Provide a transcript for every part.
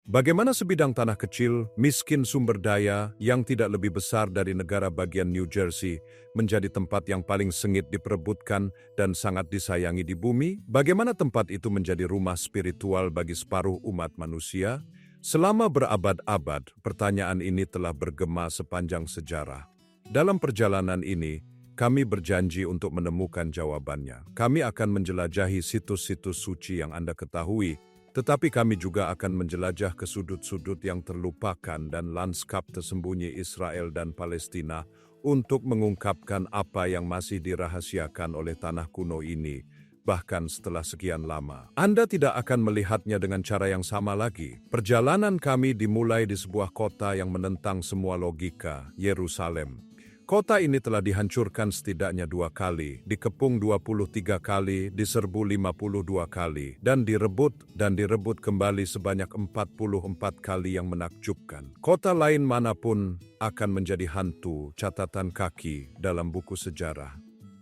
Bagaimana sebidang tanah kecil, miskin sumber daya yang tidak lebih besar dari negara bagian New Jersey menjadi tempat yang paling sengit diperebutkan dan sangat disayangi di bumi? Bagaimana tempat itu menjadi rumah spiritual bagi separuh umat manusia? Selama berabad-abad, pertanyaan ini telah bergema sepanjang sejarah. Dalam perjalanan ini, kami berjanji untuk menemukan jawabannya. Kami akan menjelajahi situs-situs suci yang Anda ketahui, tetapi kami juga akan menjelajah ke sudut-sudut yang terlupakan dan lanskap tersembunyi Israel dan Palestina untuk mengungkapkan apa yang masih dirahasiakan oleh tanah kuno ini, bahkan setelah sekian lama. Anda tidak akan melihatnya dengan cara yang sama lagi. Perjalanan kami dimulai di sebuah kota yang menentang semua logika, Yerusalem. Kota ini telah dihancurkan setidaknya 2 kali, dikepung 23 kali, diserbu 52 kali, dan direbut kembali sebanyak 44 kali yang menakjubkan. Kota lain manapun akan menjadi hantu catatan kaki dalam buku sejarah.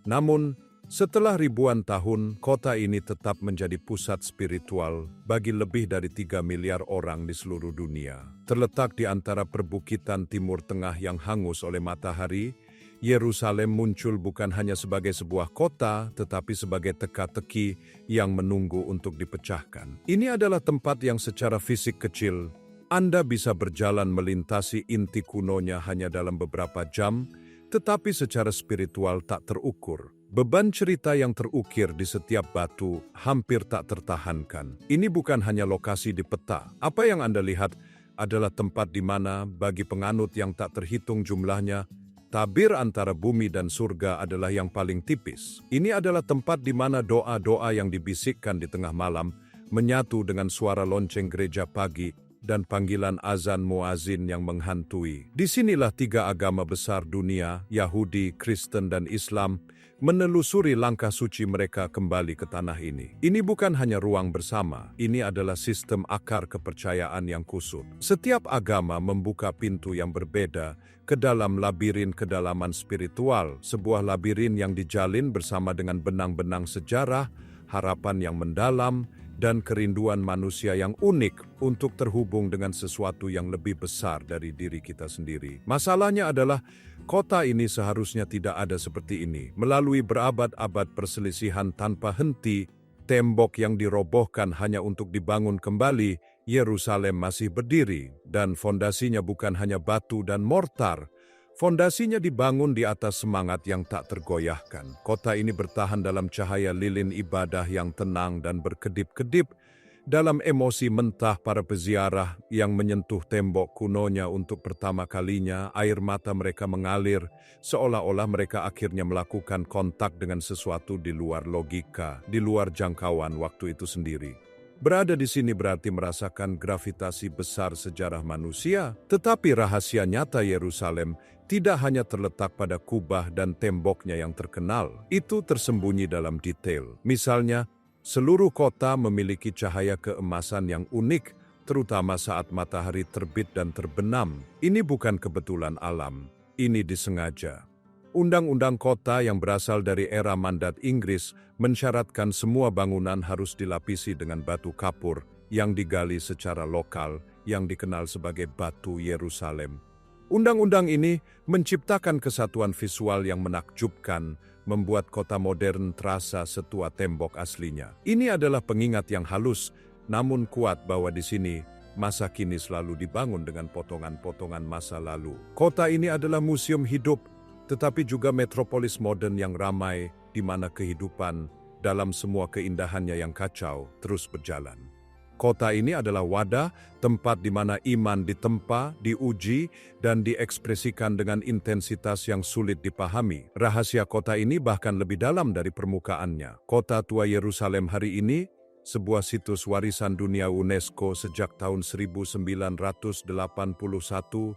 Namun, setelah ribuan tahun, kota ini tetap menjadi pusat spiritual bagi lebih dari 3 miliar orang di seluruh dunia. Terletak di antara perbukitan Timur Tengah yang hangus oleh matahari, Yerusalem muncul bukan hanya sebagai sebuah kota, tetapi sebagai teka-teki yang menunggu untuk dipecahkan. Ini adalah tempat yang secara fisik kecil, Anda bisa berjalan melintasi inti kunonya hanya dalam beberapa jam, tetapi secara spiritual tak terukur. Beban cerita yang terukir di setiap batu hampir tak tertahankan. Ini bukan hanya lokasi di peta. Apa yang Anda lihat adalah tempat di mana bagi penganut yang tak terhitung jumlahnya, tabir antara bumi dan surga adalah yang paling tipis. Ini adalah tempat di mana doa-doa yang dibisikkan di tengah malam menyatu dengan suara lonceng gereja pagi dan panggilan azan muazin yang menghantui. Disinilah 3 agama besar dunia, Yahudi, Kristen, dan Islam, menelusuri langkah suci mereka kembali ke tanah ini. Ini bukan hanya ruang bersama, ini adalah sistem akar kepercayaan yang kusut. Setiap agama membuka pintu yang berbeda ke dalam labirin kedalaman spiritual, sebuah labirin yang dijalin bersama dengan benang-benang sejarah, harapan yang mendalam, dan kerinduan manusia yang unik untuk terhubung dengan sesuatu yang lebih besar dari diri kita sendiri. Masalahnya adalah, kota ini seharusnya tidak ada seperti ini. Melalui berabad-abad perselisihan tanpa henti, tembok yang dirobohkan hanya untuk dibangun kembali, Yerusalem masih berdiri, dan fondasinya bukan hanya batu dan mortar. Fondasinya dibangun di atas semangat yang tak tergoyahkan. Kota ini bertahan dalam cahaya lilin ibadah yang tenang dan berkedip-kedip, dalam emosi mentah para peziarah yang menyentuh tembok kunonya untuk pertama kalinya. Air mata mereka mengalir, seolah-olah mereka akhirnya melakukan kontak dengan sesuatu di luar logika, di luar jangkauan waktu itu sendiri. Berada di sini berarti merasakan gravitasi besar sejarah manusia, tetapi rahasia nyata Yerusalem tidak hanya terletak pada kubah dan temboknya yang terkenal. Itu tersembunyi dalam detail. Misalnya, seluruh kota memiliki cahaya keemasan yang unik, terutama saat matahari terbit dan terbenam. Ini bukan kebetulan alam, ini disengaja. Undang-undang kota yang berasal dari era mandat Inggris mensyaratkan semua bangunan harus dilapisi dengan batu kapur yang digali secara lokal yang dikenal sebagai batu Yerusalem. Undang-undang ini menciptakan kesatuan visual yang menakjubkan, membuat kota modern terasa setua tembok aslinya. Ini adalah pengingat yang halus, namun kuat bahwa di sini masa kini selalu dibangun dengan potongan-potongan masa lalu. Kota ini adalah museum hidup, tetapi juga metropolis modern yang ramai, di mana kehidupan dalam semua keindahannya yang kacau terus berjalan. Kota ini adalah wadah, tempat di mana iman ditempa, diuji, dan diekspresikan dengan intensitas yang sulit dipahami. Rahasia kota ini bahkan lebih dalam dari permukaannya. Kota tua Yerusalem hari ini, sebuah situs warisan dunia UNESCO sejak tahun 1981,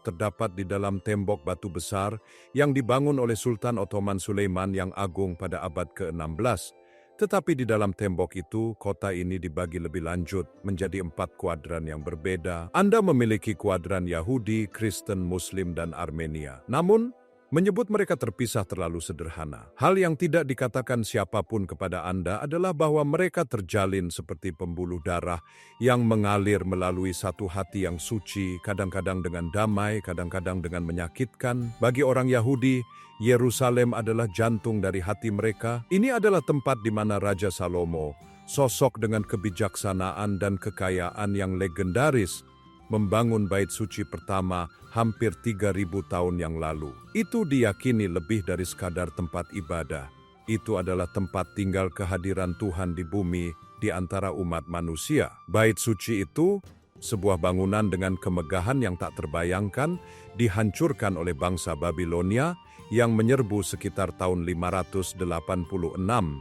terdapat di dalam tembok batu besar yang dibangun oleh Sultan Ottoman Sulaiman yang agung pada abad ke-16. Tetapi di dalam tembok itu, kota ini dibagi lebih lanjut menjadi 4 kuadran yang berbeda. Anda memiliki kuadran Yahudi, Kristen, Muslim, dan Armenia. Namun, Menyebut mereka terpisah terlalu sederhana. Hal yang tidak dikatakan siapapun kepada Anda adalah bahwa mereka terjalin seperti pembuluh darah yang mengalir melalui satu hati yang suci, kadang-kadang dengan damai, kadang-kadang dengan menyakitkan. Bagi orang Yahudi, Yerusalem adalah jantung dari hati mereka. Ini adalah tempat di mana Raja Salomo, sosok dengan kebijaksanaan dan kekayaan yang legendaris, membangun bait suci pertama hampir 3.000 tahun yang lalu. Itu diyakini lebih dari sekadar tempat ibadah. Itu adalah tempat tinggal kehadiran Tuhan di bumi di antara umat manusia. Bait suci itu, sebuah bangunan dengan kemegahan yang tak terbayangkan, dihancurkan oleh bangsa Babilonia yang menyerbu sekitar tahun 586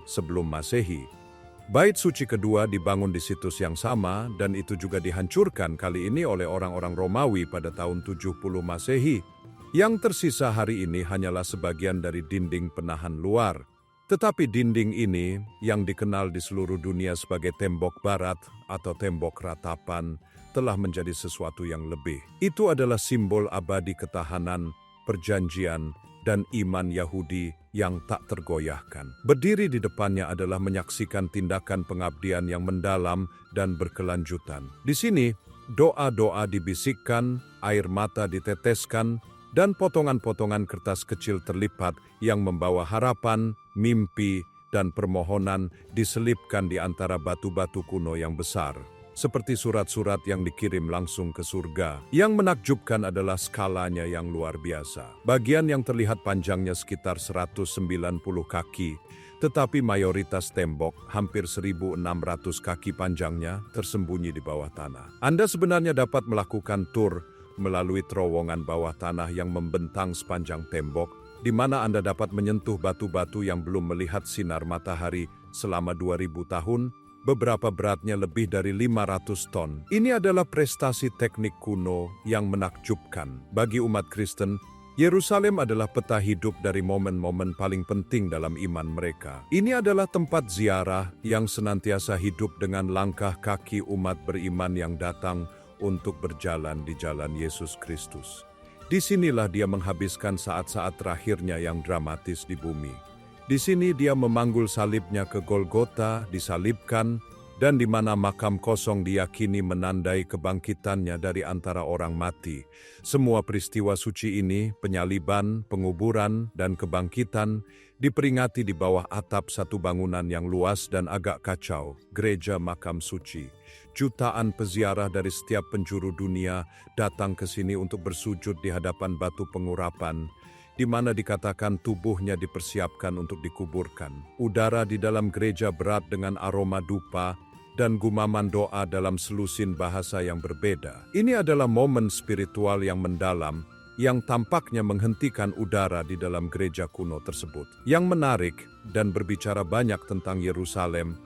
sebelum Masehi. Bait suci kedua dibangun di situs yang sama dan itu juga dihancurkan kali ini oleh orang-orang Romawi pada tahun 70 Masehi. Yang tersisa hari ini hanyalah sebagian dari dinding penahan luar. Tetapi dinding ini, yang dikenal di seluruh dunia sebagai tembok barat atau tembok ratapan, telah menjadi sesuatu yang lebih. Itu adalah simbol abadi ketahanan, perjanjian, dan iman Yahudi yang tak tergoyahkan. Berdiri di depannya adalah menyaksikan tindakan pengabdian yang mendalam dan berkelanjutan. Di sini, doa-doa dibisikkan, air mata diteteskan, dan potongan-potongan kertas kecil terlipat yang membawa harapan, mimpi, dan permohonan diselipkan di antara batu-batu kuno yang besar. Seperti surat-surat yang dikirim langsung ke surga. Yang menakjubkan adalah skalanya yang luar biasa. Bagian yang terlihat panjangnya sekitar 190 kaki, tetapi mayoritas tembok, hampir 1.600 kaki panjangnya, tersembunyi di bawah tanah. Anda sebenarnya dapat melakukan tur melalui terowongan bawah tanah yang membentang sepanjang tembok, di mana Anda dapat menyentuh batu-batu yang belum melihat sinar matahari selama 2.000 tahun, beberapa beratnya lebih dari 500 ton. Ini adalah prestasi teknik kuno yang menakjubkan. Bagi umat Kristen, Yerusalem adalah peta hidup dari momen-momen paling penting dalam iman mereka. Ini adalah tempat ziarah yang senantiasa hidup dengan langkah kaki umat beriman yang datang untuk berjalan di jalan Yesus Kristus. Disinilah dia menghabiskan saat-saat terakhirnya yang dramatis di bumi. Di sini dia memanggul salibnya ke Golgota, disalibkan, dan di mana makam kosong diyakini menandai kebangkitannya dari antara orang mati. Semua peristiwa suci ini, penyaliban, penguburan, dan kebangkitan, diperingati di bawah atap satu bangunan yang luas dan agak kacau, gereja makam suci. Jutaan peziarah dari setiap penjuru dunia datang ke sini untuk bersujud di hadapan batu pengurapan, di mana dikatakan tubuhnya dipersiapkan untuk dikuburkan. Udara di dalam gereja berat dengan aroma dupa dan gumaman doa dalam selusin bahasa yang berbeda. Ini adalah momen spiritual yang mendalam yang tampaknya menghentikan udara di dalam gereja kuno tersebut. Yang menarik dan berbicara banyak tentang Yerusalem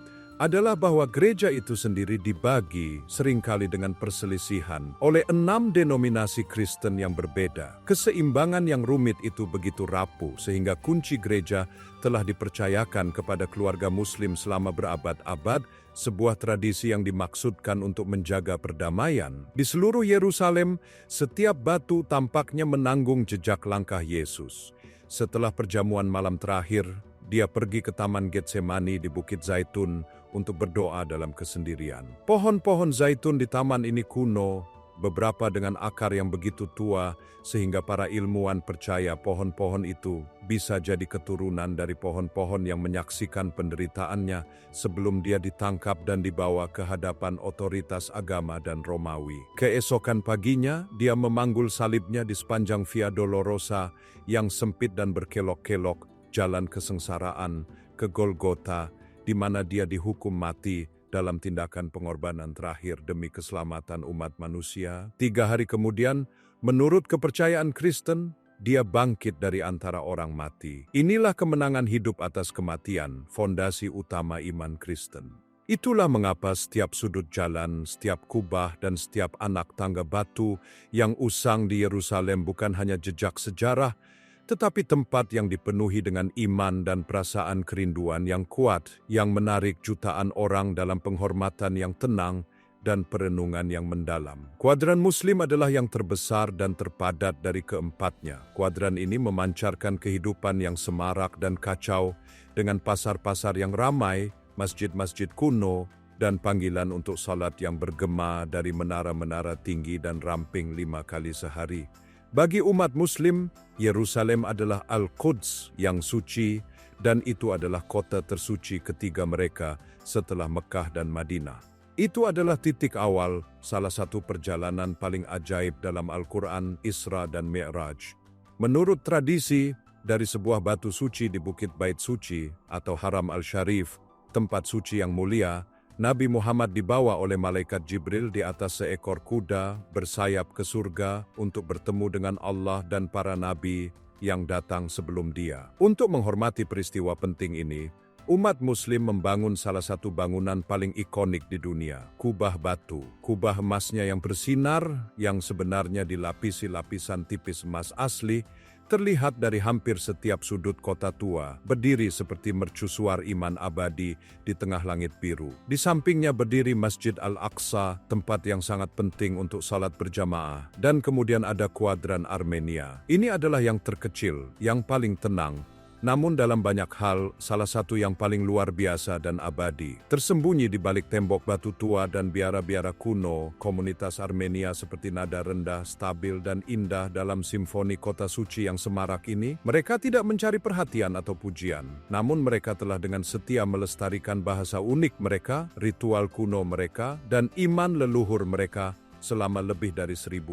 adalah bahwa gereja itu sendiri dibagi seringkali dengan perselisihan oleh 6 denominasi Kristen yang berbeda. Keseimbangan yang rumit itu begitu rapuh sehingga kunci gereja telah dipercayakan kepada keluarga Muslim selama berabad-abad, sebuah tradisi yang dimaksudkan untuk menjaga perdamaian. Di seluruh Yerusalem, setiap batu tampaknya menanggung jejak langkah Yesus. Setelah perjamuan malam terakhir, dia pergi ke Taman Getsemani di Bukit Zaitun untuk berdoa dalam kesendirian. Pohon-pohon zaitun di taman ini kuno, beberapa dengan akar yang begitu tua, sehingga para ilmuwan percaya pohon-pohon itu bisa jadi keturunan dari pohon-pohon yang menyaksikan penderitaannya sebelum dia ditangkap dan dibawa ke hadapan otoritas agama dan Romawi. Keesokan paginya, dia memanggul salibnya di sepanjang Via Dolorosa yang sempit dan berkelok-kelok, jalan kesengsaraan, ke Golgota, di mana dia dihukum mati dalam tindakan pengorbanan terakhir demi keselamatan umat manusia. 3 hari kemudian, menurut kepercayaan Kristen, dia bangkit dari antara orang mati. Inilah kemenangan hidup atas kematian, fondasi utama iman Kristen. Itulah mengapa setiap sudut jalan, setiap kubah, dan setiap anak tangga batu yang usang di Yerusalem bukan hanya jejak sejarah, tetapi tempat yang dipenuhi dengan iman dan perasaan kerinduan yang kuat, yang menarik jutaan orang dalam penghormatan yang tenang dan perenungan yang mendalam. Kuadran Muslim adalah yang terbesar dan terpadat dari keempatnya. Kuadran ini memancarkan kehidupan yang semarak dan kacau dengan pasar-pasar yang ramai, masjid-masjid kuno, dan panggilan untuk salat yang bergema dari menara-menara tinggi dan ramping 5 kali sehari. Bagi umat Muslim, Yerusalem adalah Al-Quds yang suci, dan itu adalah kota tersuci ketiga mereka setelah Mekah dan Madinah. Itu adalah titik awal salah satu perjalanan paling ajaib dalam Al-Quran, Isra dan Mi'raj. Menurut tradisi, dari sebuah batu suci di Bukit Bait Suci atau Haram Al-Sharif, tempat suci yang mulia, Nabi Muhammad dibawa oleh malaikat Jibril di atas seekor kuda bersayap ke surga untuk bertemu dengan Allah dan para nabi yang datang sebelum dia. Untuk menghormati peristiwa penting ini, umat Muslim membangun salah satu bangunan paling ikonik di dunia, kubah batu. Kubah emasnya yang bersinar, yang sebenarnya dilapisi lapisan tipis emas asli, terlihat dari hampir setiap sudut kota tua, berdiri seperti mercusuar iman abadi di tengah langit biru. Di sampingnya berdiri Masjid Al-Aqsa, tempat yang sangat penting untuk salat berjamaah. Dan kemudian ada kuadran Armenia. Ini adalah yang terkecil, yang paling tenang, namun dalam banyak hal, salah satu yang paling luar biasa dan abadi. Tersembunyi di balik tembok batu tua dan biara-biara kuno, komunitas Armenia seperti nada rendah, stabil dan indah dalam simfoni kota suci yang semarak ini, mereka tidak mencari perhatian atau pujian. Namun mereka telah dengan setia melestarikan bahasa unik mereka, ritual kuno mereka, dan iman leluhur mereka selama lebih dari 1.500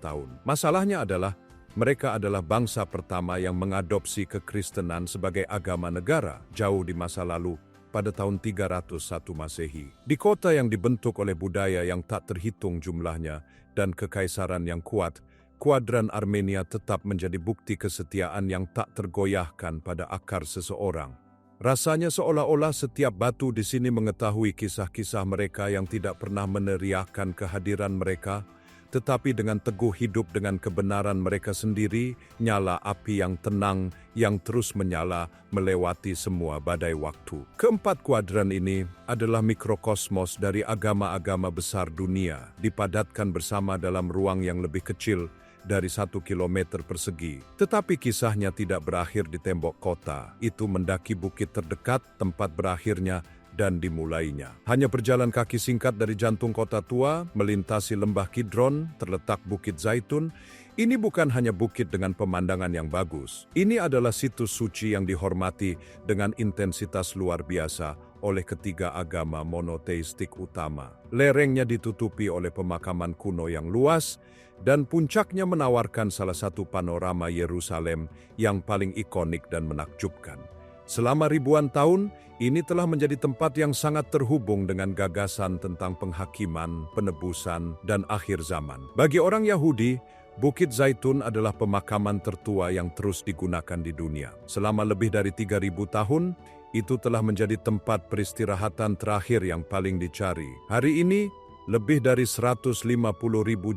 tahun. Masalahnya adalah, mereka adalah bangsa pertama yang mengadopsi kekristenan sebagai agama negara jauh di masa lalu pada tahun 301 Masehi. Di kota yang dibentuk oleh budaya yang tak terhitung jumlahnya dan kekaisaran yang kuat, kuadran Armenia tetap menjadi bukti kesetiaan yang tak tergoyahkan pada akar seseorang. Rasanya seolah-olah setiap batu di sini mengetahui kisah-kisah mereka yang tidak pernah meneriakkan kehadiran mereka, tetapi dengan teguh hidup dengan kebenaran mereka sendiri, nyala api yang tenang, yang terus menyala melewati semua badai waktu. Keempat kuadran ini adalah mikrokosmos dari agama-agama besar dunia, dipadatkan bersama dalam ruang yang lebih kecil dari 1 kilometer persegi. Tetapi kisahnya tidak berakhir di tembok kota, itu mendaki bukit terdekat tempat berakhirnya dan dimulainya. Hanya berjalan kaki singkat dari jantung kota tua, melintasi lembah Kidron, terletak Bukit Zaitun. Ini bukan hanya bukit dengan pemandangan yang bagus. Ini adalah situs suci yang dihormati dengan intensitas luar biasa oleh ketiga agama monoteistik utama. Lerengnya ditutupi oleh pemakaman kuno yang luas, dan puncaknya menawarkan salah satu panorama Yerusalem yang paling ikonik dan menakjubkan. Selama ribuan tahun, ini telah menjadi tempat yang sangat terhubung dengan gagasan tentang penghakiman, penebusan, dan akhir zaman. Bagi orang Yahudi, Bukit Zaitun adalah pemakaman tertua yang terus digunakan di dunia. Selama lebih dari 3.000 tahun, itu telah menjadi tempat peristirahatan terakhir yang paling dicari. Hari ini, lebih dari 150.000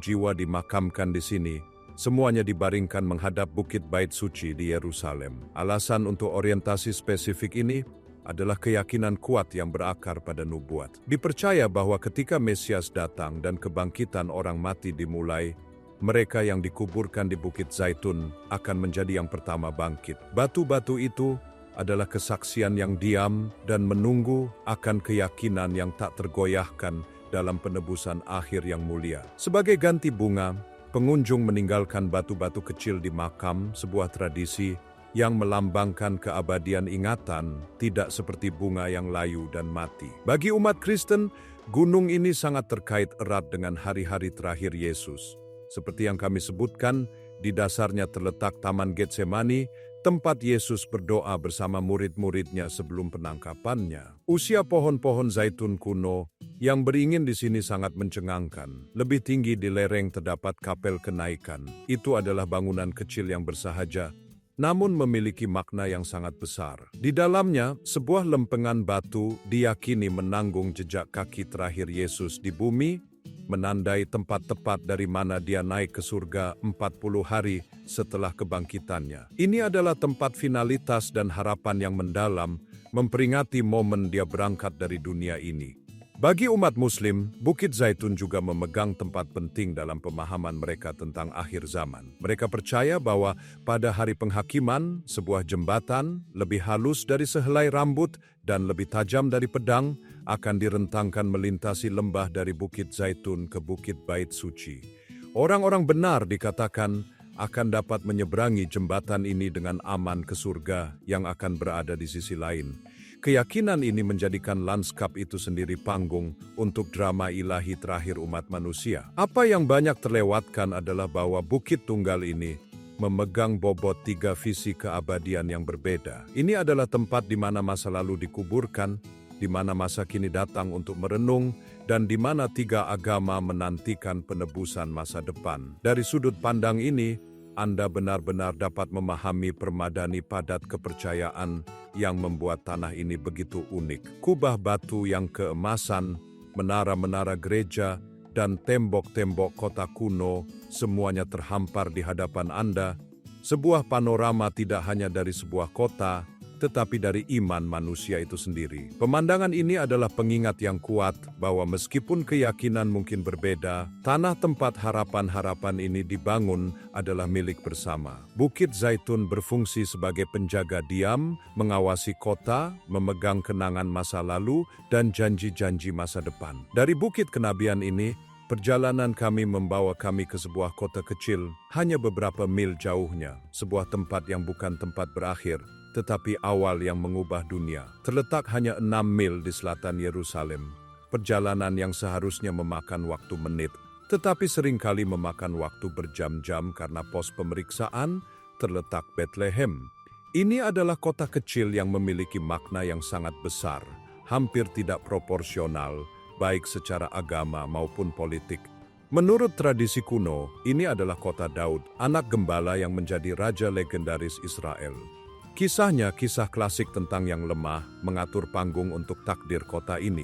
jiwa dimakamkan di sini. Semuanya dibaringkan menghadap Bukit Bait Suci di Yerusalem. Alasan untuk orientasi spesifik ini adalah keyakinan kuat yang berakar pada nubuat. Dipercaya bahwa ketika Mesias datang dan kebangkitan orang mati dimulai, mereka yang dikuburkan di Bukit Zaitun akan menjadi yang pertama bangkit. Batu-batu itu adalah kesaksian yang diam dan menunggu akan keyakinan yang tak tergoyahkan dalam penebusan akhir yang mulia. Sebagai ganti bunga, pengunjung meninggalkan batu-batu kecil di makam, sebuah tradisi yang melambangkan keabadian ingatan, tidak seperti bunga yang layu dan mati. Bagi umat Kristen, gunung ini sangat terkait erat dengan hari-hari terakhir Yesus. Seperti yang kami sebutkan, di dasarnya terletak Taman Getsemani, tempat Yesus berdoa bersama murid-muridnya sebelum penangkapannya. Usia pohon-pohon zaitun kuno yang beringin di sini sangat mencengangkan. Lebih tinggi di lereng terdapat kapel kenaikan. Itu adalah bangunan kecil yang bersahaja, namun memiliki makna yang sangat besar. Di dalamnya, sebuah lempengan batu diyakini menanggung jejak kaki terakhir Yesus di bumi, menandai tempat tepat dari mana dia naik ke surga 40 hari setelah kebangkitannya. Ini adalah tempat finalitas dan harapan yang mendalam, memperingati momen dia berangkat dari dunia ini. Bagi umat Muslim, Bukit Zaitun juga memegang tempat penting dalam pemahaman mereka tentang akhir zaman. Mereka percaya bahwa pada hari penghakiman, sebuah jembatan lebih halus dari sehelai rambut dan lebih tajam dari pedang akan direntangkan melintasi lembah dari Bukit Zaitun ke Bukit Bait Suci. Orang-orang benar dikatakan akan dapat menyeberangi jembatan ini dengan aman ke surga yang akan berada di sisi lain. Keyakinan ini menjadikan lanskap itu sendiri panggung untuk drama ilahi terakhir umat manusia. Apa yang banyak terlewatkan adalah bahwa Bukit Tunggal ini memegang bobot 3 visi keabadian yang berbeda. Ini adalah tempat di mana masa lalu dikuburkan, di mana masa kini datang untuk merenung, dan di mana 3 agama menantikan penebusan masa depan. Dari sudut pandang ini, Anda benar-benar dapat memahami permadani padat kepercayaan yang membuat tanah ini begitu unik. Kubah batu yang keemasan, menara-menara gereja, dan tembok-tembok kota kuno, semuanya terhampar di hadapan Anda. Sebuah panorama tidak hanya dari sebuah kota, tetapi dari iman manusia itu sendiri. Pemandangan ini adalah pengingat yang kuat bahwa meskipun keyakinan mungkin berbeda, tanah tempat harapan-harapan ini dibangun adalah milik bersama. Bukit Zaitun berfungsi sebagai penjaga diam, mengawasi kota, memegang kenangan masa lalu, dan janji-janji masa depan. Dari bukit kenabian ini, perjalanan kami membawa kami ke sebuah kota kecil, hanya beberapa mil jauhnya, sebuah tempat yang bukan tempat berakhir, tetapi awal yang mengubah dunia. Terletak hanya 6 mil di selatan Yerusalem. Perjalanan yang seharusnya memakan waktu menit, tetapi seringkali memakan waktu berjam-jam karena pos pemeriksaan terletak Bethlehem. Ini adalah kota kecil yang memiliki makna yang sangat besar, hampir tidak proporsional, baik secara agama maupun politik. Menurut tradisi kuno, ini adalah kota Daud, anak gembala yang menjadi raja legendaris Israel. Kisahnya kisah klasik tentang yang lemah mengatur panggung untuk takdir kota ini.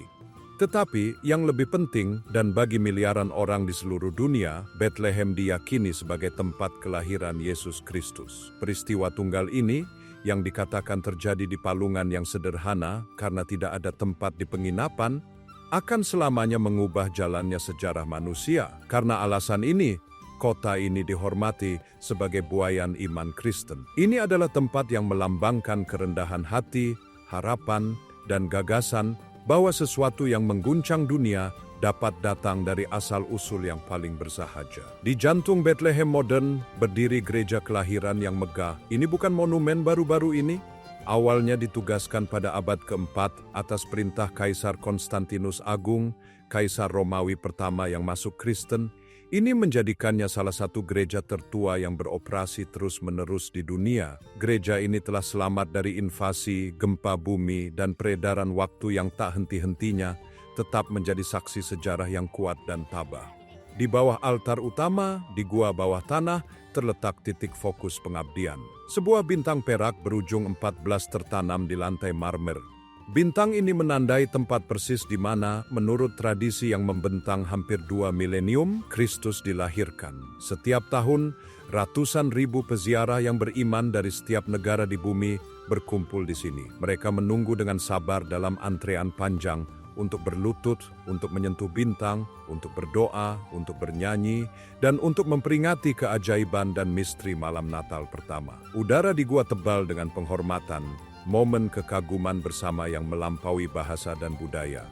Tetapi yang lebih penting dan bagi miliaran orang di seluruh dunia, Bethlehem diyakini sebagai tempat kelahiran Yesus Kristus. Peristiwa tunggal ini yang dikatakan terjadi di palungan yang sederhana karena tidak ada tempat di penginapan, akan selamanya mengubah jalannya sejarah manusia. Karena alasan ini, kota ini dihormati sebagai buayan iman Kristen. Ini adalah tempat yang melambangkan kerendahan hati, harapan, dan gagasan bahwa sesuatu yang mengguncang dunia dapat datang dari asal-usul yang paling bersahaja. Di jantung Bethlehem modern, berdiri gereja kelahiran yang megah. Ini bukan monumen baru-baru ini. Awalnya ditugaskan pada abad keempat atas perintah Kaisar Konstantinus Agung, Kaisar Romawi pertama yang masuk Kristen. Ini menjadikannya salah satu gereja tertua yang beroperasi terus-menerus di dunia. Gereja ini telah selamat dari invasi, gempa bumi, dan peredaran waktu yang tak henti-hentinya, tetap menjadi saksi sejarah yang kuat dan tabah. Di bawah altar utama, di gua bawah tanah, terletak titik fokus pengabdian. Sebuah bintang perak berujung 14 tertanam di lantai marmer. Bintang ini menandai tempat persis di mana, menurut tradisi yang membentang hampir 2 milenium, Kristus dilahirkan. Setiap tahun, ratusan ribu peziarah yang beriman dari setiap negara di bumi berkumpul di sini. Mereka menunggu dengan sabar dalam antrean panjang untuk berlutut, untuk menyentuh bintang, untuk berdoa, untuk bernyanyi, dan untuk memperingati keajaiban dan misteri malam Natal pertama. Udara di gua tebal dengan penghormatan, momen kekaguman bersama yang melampaui bahasa dan budaya.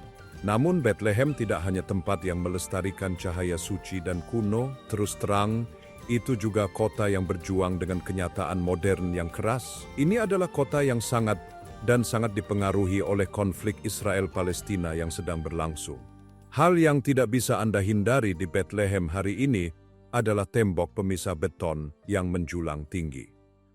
Namun Bethlehem tidak hanya tempat yang melestarikan cahaya suci dan kuno, terus terang, itu juga kota yang berjuang dengan kenyataan modern yang keras. Ini adalah kota yang sangat dipengaruhi oleh konflik Israel-Palestina yang sedang berlangsung. Hal yang tidak bisa Anda hindari di Bethlehem hari ini adalah tembok pemisah beton yang menjulang tinggi.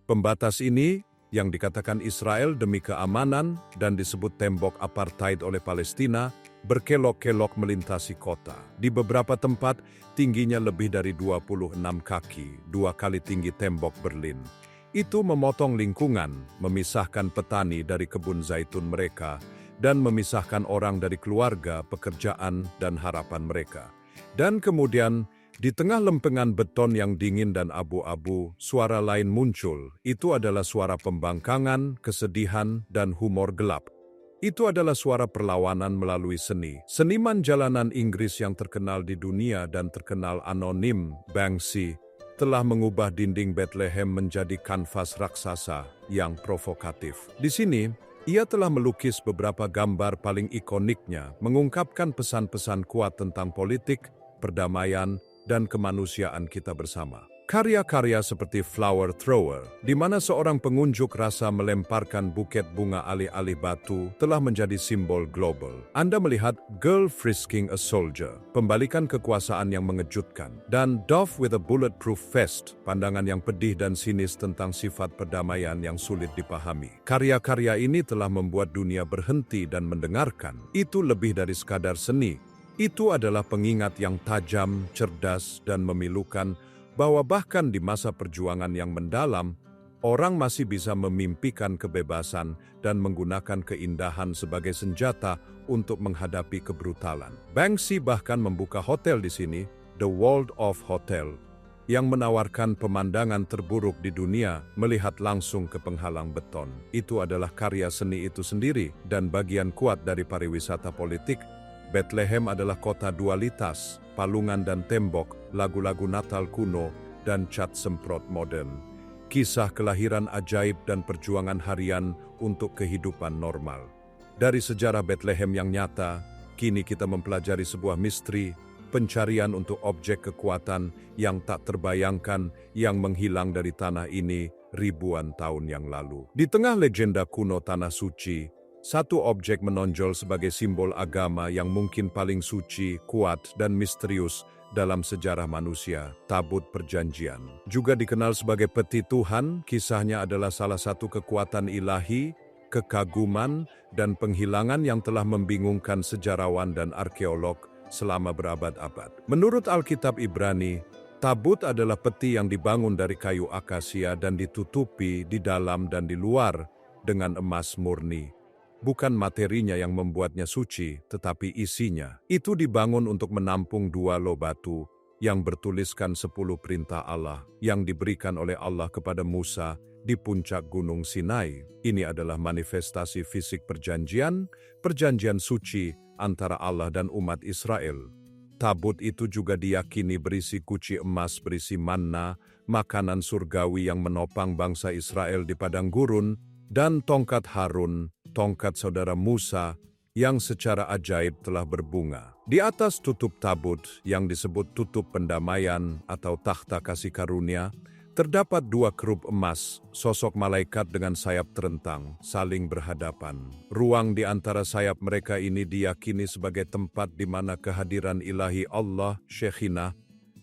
Pembatas ini, yang dikatakan Israel demi keamanan dan disebut tembok apartheid oleh Palestina, berkelok-kelok melintasi kota. Di beberapa tempat, tingginya lebih dari 26 kaki, 2 kali tinggi tembok Berlin. Itu memotong lingkungan, memisahkan petani dari kebun zaitun mereka, dan memisahkan orang dari keluarga, pekerjaan, dan harapan mereka. Dan kemudian, di tengah lempengan beton yang dingin dan abu-abu, suara lain muncul. Itu adalah suara pembangkangan, kesedihan, dan humor gelap. Itu adalah suara perlawanan melalui seni. Seniman jalanan Inggris yang terkenal di dunia dan terkenal anonim, Banksy, telah mengubah dinding Bethlehem menjadi kanvas raksasa yang provokatif. Di sini, ia telah melukis beberapa gambar paling ikoniknya, mengungkapkan pesan-pesan kuat tentang politik, perdamaian, dan kemanusiaan kita bersama. Karya-karya seperti Flower Thrower, di mana seorang pengunjuk rasa melemparkan buket bunga alih-alih batu, telah menjadi simbol global. Anda melihat Girl Frisking a Soldier, pembalikan kekuasaan yang mengejutkan, dan Dove with a Bulletproof Vest, pandangan yang pedih dan sinis tentang sifat perdamaian yang sulit dipahami. Karya-karya ini telah membuat dunia berhenti dan mendengarkan. Itu lebih dari sekadar seni. Itu adalah pengingat yang tajam, cerdas, dan memilukan bahwa bahkan di masa perjuangan yang mendalam, orang masih bisa memimpikan kebebasan dan menggunakan keindahan sebagai senjata untuk menghadapi kebrutalan. Banksy bahkan membuka hotel di sini, The Waldorf Hotel, yang menawarkan pemandangan terburuk di dunia melihat langsung ke penghalang beton. Itu adalah karya seni itu sendiri dan bagian kuat dari pariwisata politik. Bethlehem adalah kota dualitas, palungan dan tembok, lagu-lagu Natal kuno, dan cat semprot modern. Kisah kelahiran ajaib dan perjuangan harian untuk kehidupan normal. Dari sejarah Bethlehem yang nyata, kini kita mempelajari sebuah misteri, pencarian untuk objek kekuatan yang tak terbayangkan yang menghilang dari tanah ini ribuan tahun yang lalu. Di tengah legenda kuno Tanah Suci, satu objek menonjol sebagai simbol agama yang mungkin paling suci, kuat, dan misterius dalam sejarah manusia, Tabut Perjanjian. Juga dikenal sebagai peti Tuhan, kisahnya adalah salah satu kekuatan ilahi, kekaguman, dan penghilangan yang telah membingungkan sejarawan dan arkeolog selama berabad-abad. Menurut Alkitab Ibrani, tabut adalah peti yang dibangun dari kayu akasia dan ditutupi di dalam dan di luar dengan emas murni. Bukan materinya yang membuatnya suci, tetapi isinya. Itu dibangun untuk menampung 2 loh batu yang bertuliskan 10 perintah Allah yang diberikan oleh Allah kepada Musa di puncak Gunung Sinai. Ini adalah manifestasi fisik perjanjian suci antara Allah dan umat Israel. Tabut itu juga diyakini berisi guci emas berisi manna, makanan surgawi yang menopang bangsa Israel di padang gurun, dan tongkat Harun, tongkat saudara Musa, yang secara ajaib telah berbunga. Di atas tutup tabut, yang disebut tutup pendamaian atau takhta kasih karunia, terdapat 2 kerub emas, sosok malaikat dengan sayap terentang, saling berhadapan. Ruang di antara sayap mereka ini diyakini sebagai tempat di mana kehadiran ilahi Allah, Shekhinah,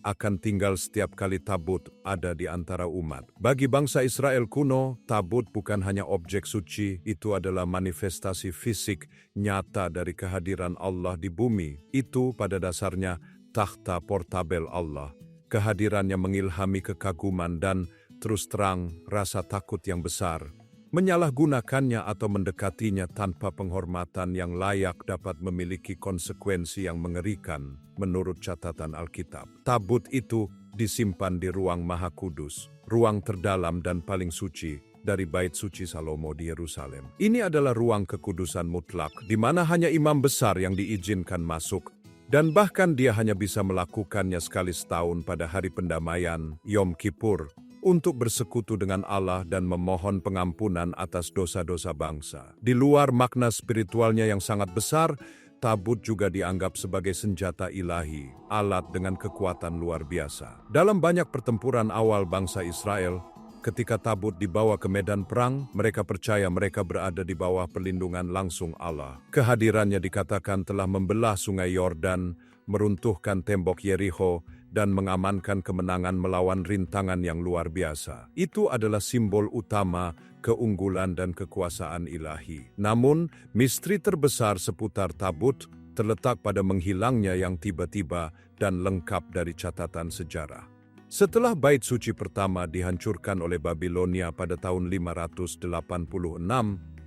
akan tinggal setiap kali tabut ada di antara umat. Bagi bangsa Israel kuno, tabut bukan hanya objek suci, itu adalah manifestasi fisik nyata dari kehadiran Allah di bumi. Itu pada dasarnya takhta portabel Allah. Kehadirannya mengilhami kekaguman dan, terus terang, rasa takut yang besar. Menyalahgunakannya atau mendekatinya tanpa penghormatan yang layak dapat memiliki konsekuensi yang mengerikan, menurut catatan Alkitab. Tabut itu disimpan di ruang Maha Kudus, ruang terdalam dan paling suci dari Bait Suci Salomo di Yerusalem. Ini adalah ruang kekudusan mutlak, di mana hanya imam besar yang diizinkan masuk, dan bahkan dia hanya bisa melakukannya sekali setahun pada hari pendamaian, Yom Kippur, untuk bersekutu dengan Allah dan memohon pengampunan atas dosa-dosa bangsa. Di luar makna spiritualnya yang sangat besar, tabut juga dianggap sebagai senjata ilahi, alat dengan kekuatan luar biasa. Dalam banyak pertempuran awal bangsa Israel, ketika tabut dibawa ke medan perang, mereka percaya mereka berada di bawah perlindungan langsung Allah. Kehadirannya dikatakan telah membelah sungai Yordan, meruntuhkan tembok Yerikho, dan mengamankan kemenangan melawan rintangan yang luar biasa. Itu adalah simbol utama keunggulan dan kekuasaan ilahi. Namun, misteri terbesar seputar tabut terletak pada menghilangnya yang tiba-tiba dan lengkap dari catatan sejarah. Setelah bait suci pertama dihancurkan oleh Babilonia pada tahun 586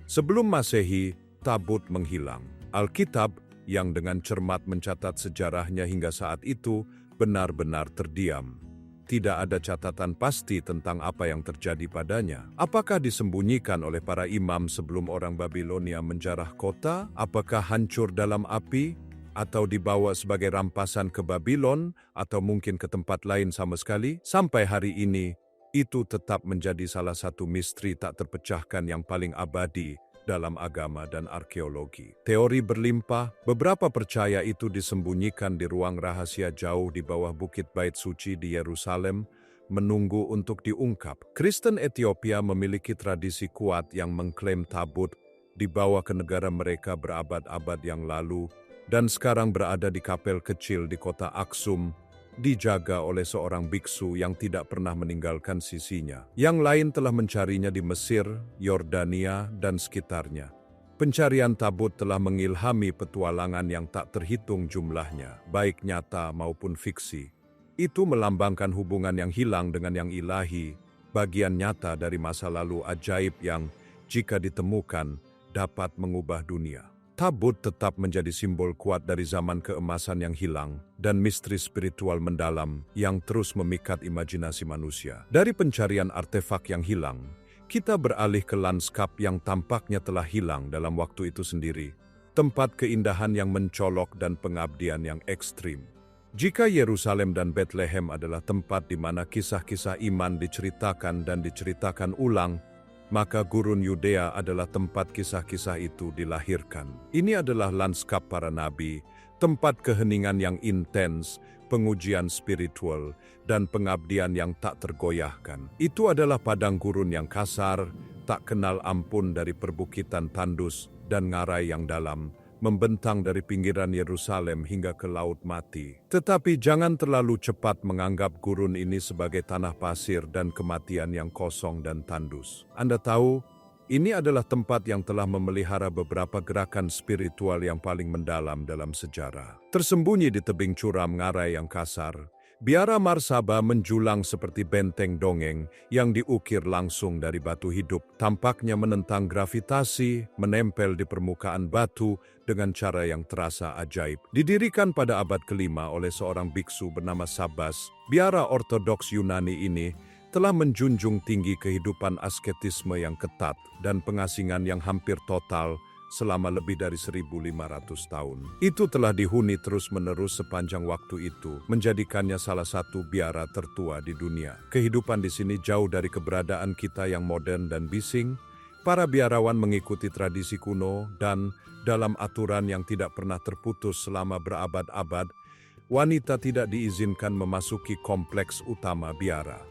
sebelum Masehi, tabut menghilang. Alkitab yang dengan cermat mencatat sejarahnya hingga saat itu benar-benar terdiam. tidak ada catatan pasti tentang apa yang terjadi padanya. Apakah disembunyikan oleh para imam sebelum orang Babilonia menjarah kota? Apakah hancur dalam api? Atau dibawa sebagai rampasan ke Babilon? Atau mungkin ke tempat lain sama sekali? Sampai hari ini, itu tetap menjadi salah satu misteri tak terpecahkan yang paling abadi dalam agama dan arkeologi. Teori berlimpah, beberapa percaya itu disembunyikan di ruang rahasia jauh di bawah Bukit Bait Suci di Yerusalem, menunggu untuk diungkap. Kristen Ethiopia memiliki tradisi kuat yang mengklaim tabut dibawa ke negara mereka berabad-abad yang lalu dan sekarang berada di kapel kecil di kota Aksum, dijaga oleh seorang biksu yang tidak pernah meninggalkan sisinya. Yang lain telah mencarinya di Mesir, Yordania, dan sekitarnya. Pencarian tabut telah mengilhami petualangan yang tak terhitung jumlahnya, baik nyata maupun fiksi. Itu melambangkan hubungan yang hilang dengan yang ilahi, bagian nyata dari masa lalu ajaib yang, jika ditemukan, dapat mengubah dunia. Tabut tetap menjadi simbol kuat dari zaman keemasan yang hilang dan misteri spiritual mendalam yang terus memikat imajinasi manusia. Dari pencarian artefak yang hilang, kita beralih ke lanskap yang tampaknya telah hilang dalam waktu itu sendiri. Tempat keindahan yang mencolok dan pengabdian yang ekstrim. Jika Yerusalem dan Bethlehem adalah tempat di mana kisah-kisah iman diceritakan dan diceritakan ulang, maka gurun Yudea adalah tempat kisah-kisah itu dilahirkan. Ini adalah lanskap para nabi, tempat keheningan yang intens, pengujian spiritual, dan pengabdian yang tak tergoyahkan. Itu adalah padang gurun yang kasar, tak kenal ampun dari perbukitan tandus dan ngarai yang dalam, membentang dari pinggiran Yerusalem hingga ke Laut Mati. Tetapi jangan terlalu cepat menganggap gurun ini sebagai tanah pasir dan kematian yang kosong dan tandus. Anda tahu, ini adalah tempat yang telah memelihara beberapa gerakan spiritual yang paling mendalam dalam sejarah. Tersembunyi di tebing curam ngarai yang kasar, biara Marsaba menjulang seperti benteng dongeng yang diukir langsung dari batu hidup. Tampaknya menentang gravitasi, menempel di permukaan batu dengan cara yang terasa ajaib. Didirikan pada abad ke-5 oleh seorang biksu bernama Sabas, biara ortodoks Yunani ini telah menjunjung tinggi kehidupan asketisme yang ketat dan pengasingan yang hampir total selama lebih dari 1.500 tahun. Itu telah dihuni terus-menerus sepanjang waktu itu, menjadikannya salah satu biara tertua di dunia. Kehidupan di sini jauh dari keberadaan kita yang modern dan bising. Para biarawan mengikuti tradisi kuno dan, dalam aturan yang tidak pernah terputus selama berabad-abad, wanita tidak diizinkan memasuki kompleks utama biara.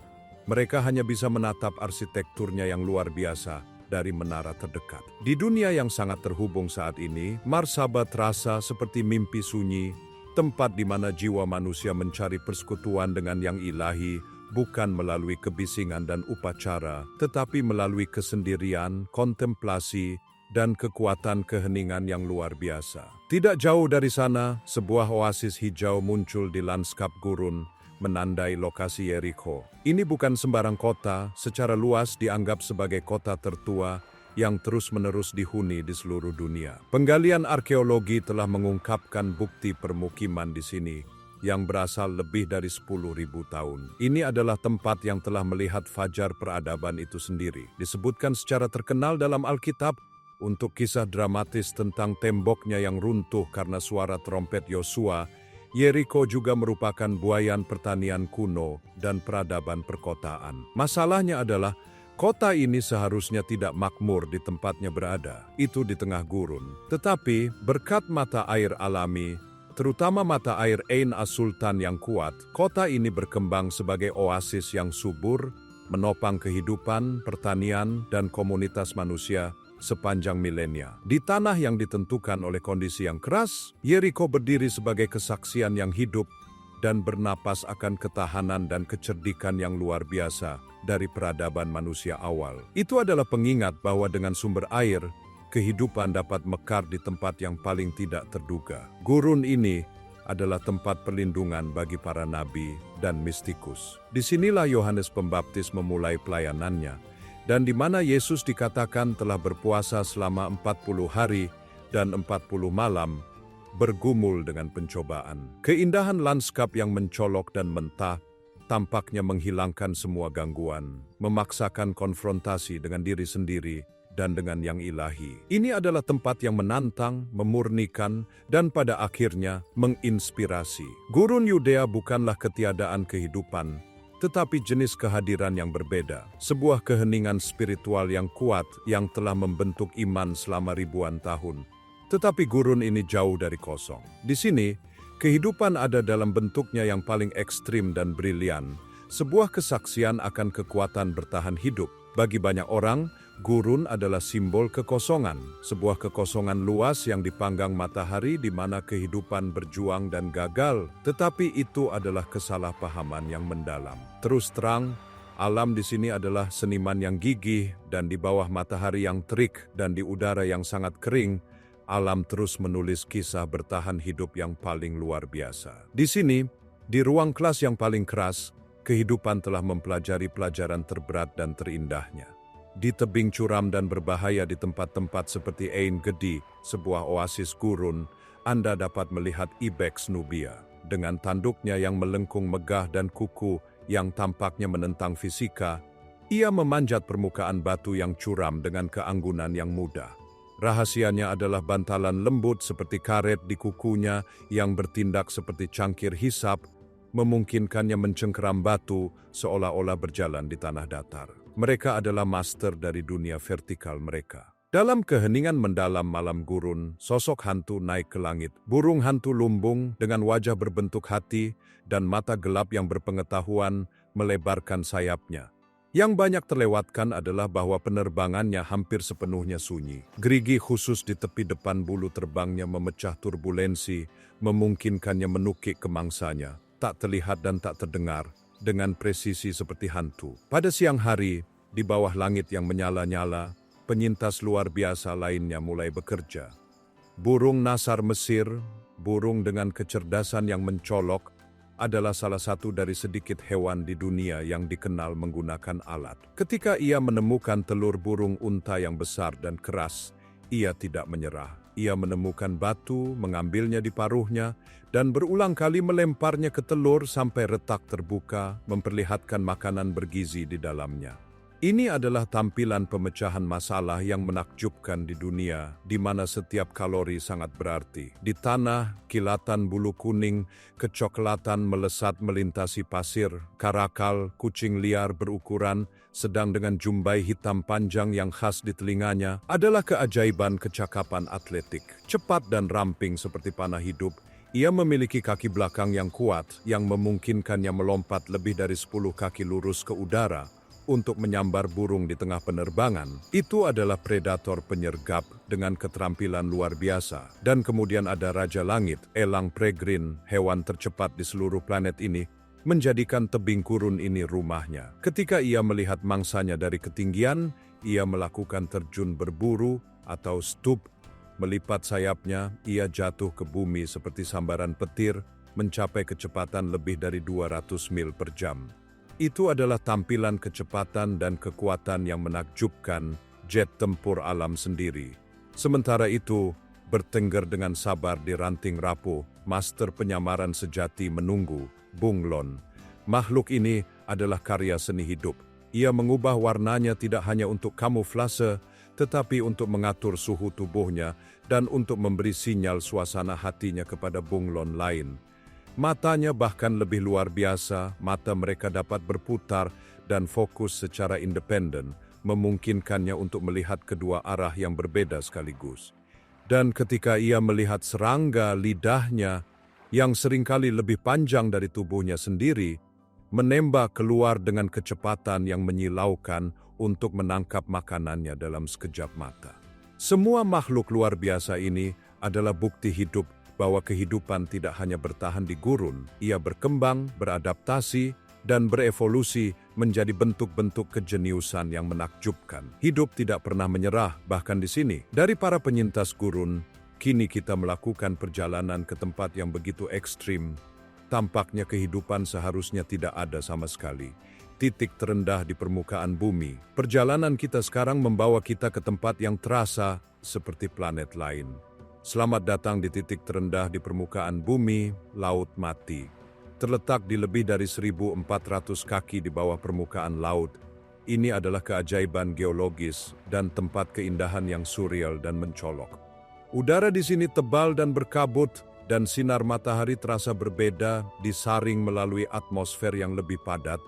Mereka hanya bisa menatap arsitekturnya yang luar biasa dari menara terdekat. Di dunia yang sangat terhubung saat ini, Marsaba terasa seperti mimpi sunyi, tempat di mana jiwa manusia mencari persekutuan dengan yang ilahi, bukan melalui kebisingan dan upacara, tetapi melalui kesendirian, kontemplasi, dan kekuatan keheningan yang luar biasa. Tidak jauh dari sana, sebuah oasis hijau muncul di lanskap gurun, menandai lokasi Yeriko. Ini bukan sembarang kota, secara luas dianggap sebagai kota tertua yang terus-menerus dihuni di seluruh dunia. Penggalian arkeologi telah mengungkapkan bukti permukiman di sini yang berasal lebih dari 10.000 tahun. Ini adalah tempat yang telah melihat fajar peradaban itu sendiri. Disebutkan secara terkenal dalam Alkitab untuk kisah dramatis tentang temboknya yang runtuh karena suara trompet Yosua. Yeriko juga merupakan buayan pertanian kuno dan peradaban perkotaan. Masalahnya adalah, kota ini seharusnya tidak makmur di tempatnya berada, itu di tengah gurun. Tetapi, berkat mata air alami, terutama mata air Ain As-Sultan yang kuat, kota ini berkembang sebagai oasis yang subur, menopang kehidupan, pertanian, dan komunitas manusia sepanjang milenia. Di tanah yang ditentukan oleh kondisi yang keras, Yeriko berdiri sebagai kesaksian yang hidup dan bernapas akan ketahanan dan kecerdikan yang luar biasa dari peradaban manusia awal. Itu adalah pengingat bahwa dengan sumber air, kehidupan dapat mekar di tempat yang paling tidak terduga. Gurun ini adalah tempat perlindungan bagi para nabi dan mistikus. Disinilah Yohanes Pembaptis memulai pelayanannya, dan di mana Yesus dikatakan telah berpuasa selama 40 hari dan 40 malam, bergumul dengan pencobaan. Keindahan lanskap yang mencolok dan mentah tampaknya menghilangkan semua gangguan, memaksakan konfrontasi dengan diri sendiri dan dengan yang ilahi. Ini adalah tempat yang menantang, memurnikan, dan pada akhirnya menginspirasi. Gurun Yudea bukanlah ketiadaan kehidupan, tetapi jenis kehadiran yang berbeda. Sebuah keheningan spiritual yang kuat yang telah membentuk iman selama ribuan tahun. Tetapi gurun ini jauh dari kosong. Di sini, kehidupan ada dalam bentuknya yang paling ekstrim dan brilian. Sebuah kesaksian akan kekuatan bertahan hidup. Bagi banyak orang, gurun adalah simbol kekosongan, sebuah kekosongan luas yang dipanggang matahari di mana kehidupan berjuang dan gagal, tetapi itu adalah kesalahpahaman yang mendalam. Terus terang, alam di sini adalah seniman yang gigih dan di bawah matahari yang terik dan di udara yang sangat kering, alam terus menulis kisah bertahan hidup yang paling luar biasa. Di sini, di ruang kelas yang paling keras, kehidupan telah mempelajari pelajaran terberat dan terindahnya. Di tebing curam dan berbahaya di tempat-tempat seperti Ein Gedi, sebuah oasis gurun, Anda dapat melihat Ibex nubia. Dengan tanduknya yang melengkung megah dan kuku yang tampaknya menentang fisika, ia memanjat permukaan batu yang curam dengan keanggunan yang mudah. Rahasianya adalah bantalan lembut seperti karet di kukunya yang bertindak seperti cangkir hisap, memungkinkannya mencengkeram batu seolah-olah berjalan di tanah datar. Mereka adalah master dari dunia vertikal mereka. Dalam keheningan mendalam malam gurun, sosok hantu naik ke langit. Burung hantu lumbung dengan wajah berbentuk hati dan mata gelap yang berpengetahuan melebarkan sayapnya. Yang banyak terlewatkan adalah bahwa penerbangannya hampir sepenuhnya sunyi. Gerigi khusus di tepi depan bulu terbangnya memecah turbulensi, memungkinkannya menukik ke mangsanya. Tak terlihat dan tak terdengar, dengan presisi seperti hantu. Pada siang hari, di bawah langit yang menyala-nyala, penyintas luar biasa lainnya mulai bekerja. Burung nasar Mesir, burung dengan kecerdasan yang mencolok, adalah salah satu dari sedikit hewan di dunia yang dikenal menggunakan alat. Ketika ia menemukan telur burung unta yang besar dan keras, ia tidak menyerah. Ia menemukan batu, mengambilnya di paruhnya, dan berulang kali melemparnya ke telur sampai retak terbuka, memperlihatkan makanan bergizi di dalamnya. Ini adalah tampilan pemecahan masalah yang menakjubkan di dunia, di mana setiap kalori sangat berarti. Di tanah, kilatan bulu kuning, kecoklatan melesat melintasi pasir, karakal, kucing liar berukuran, sedang dengan jumbai hitam panjang yang khas di telinganya, adalah keajaiban kecakapan atletik. Cepat dan ramping seperti panah hidup, ia memiliki kaki belakang yang kuat, yang memungkinkannya melompat lebih dari 10 kaki lurus ke udara, untuk menyambar burung di tengah penerbangan. Itu adalah predator penyergap dengan keterampilan luar biasa. Dan kemudian ada Raja Langit, elang peregrine, hewan tercepat di seluruh planet ini, menjadikan tebing gurun ini rumahnya. Ketika ia melihat mangsanya dari ketinggian, ia melakukan terjun berburu atau stup. Melipat sayapnya, ia jatuh ke bumi seperti sambaran petir, mencapai kecepatan lebih dari 200 mil per jam. Itu adalah tampilan kecepatan dan kekuatan yang menakjubkan jet tempur alam sendiri. Sementara itu, bertengger dengan sabar di ranting rapuh, master penyamaran sejati menunggu, bunglon. Makhluk ini adalah karya seni hidup. Ia mengubah warnanya tidak hanya untuk kamuflase, tetapi untuk mengatur suhu tubuhnya dan untuk memberi sinyal suasana hatinya kepada bunglon lain. Matanya bahkan lebih luar biasa, mata mereka dapat berputar dan fokus secara independen, memungkinkannya untuk melihat kedua arah yang berbeda sekaligus. Dan ketika ia melihat serangga, lidahnya, yang seringkali lebih panjang dari tubuhnya sendiri, menembak keluar dengan kecepatan yang menyilaukan untuk menangkap makanannya dalam sekejap mata. Semua makhluk luar biasa ini adalah bukti hidup bahwa kehidupan tidak hanya bertahan di gurun, ia berkembang, beradaptasi, dan berevolusi menjadi bentuk-bentuk kejeniusan yang menakjubkan. Hidup tidak pernah menyerah, bahkan di sini. Dari para penyintas gurun, kini kita melakukan perjalanan ke tempat yang begitu ekstrim. Tampaknya kehidupan seharusnya tidak ada sama sekali. Titik terendah di permukaan bumi. Perjalanan kita sekarang membawa kita ke tempat yang terasa seperti planet lain. Selamat datang di titik terendah di permukaan bumi, Laut Mati. terletak di lebih dari 1.400 kaki di bawah permukaan laut. Ini adalah keajaiban geologis dan tempat keindahan yang surreal dan mencolok. Udara di sini tebal dan berkabut, dan sinar matahari terasa berbeda disaring melalui atmosfer yang lebih padat.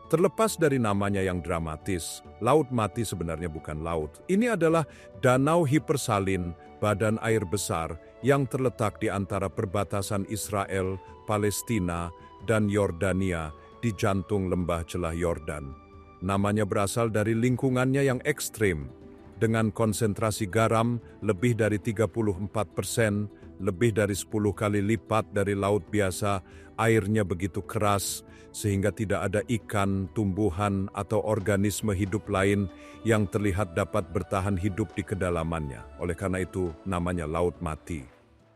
Terlepas dari namanya yang dramatis, Laut Mati sebenarnya bukan laut. Ini adalah danau hipersalin, badan air besar yang terletak di antara perbatasan Israel, Palestina, dan Yordania di jantung lembah celah Yordan. Namanya berasal dari lingkungannya yang ekstrim, dengan konsentrasi garam lebih dari 34%, lebih dari 10 kali lipat dari laut biasa. Airnya begitu keras sehingga tidak ada ikan, tumbuhan, atau organisme hidup lain yang terlihat dapat bertahan hidup di kedalamannya. Oleh karena itu, namanya Laut Mati.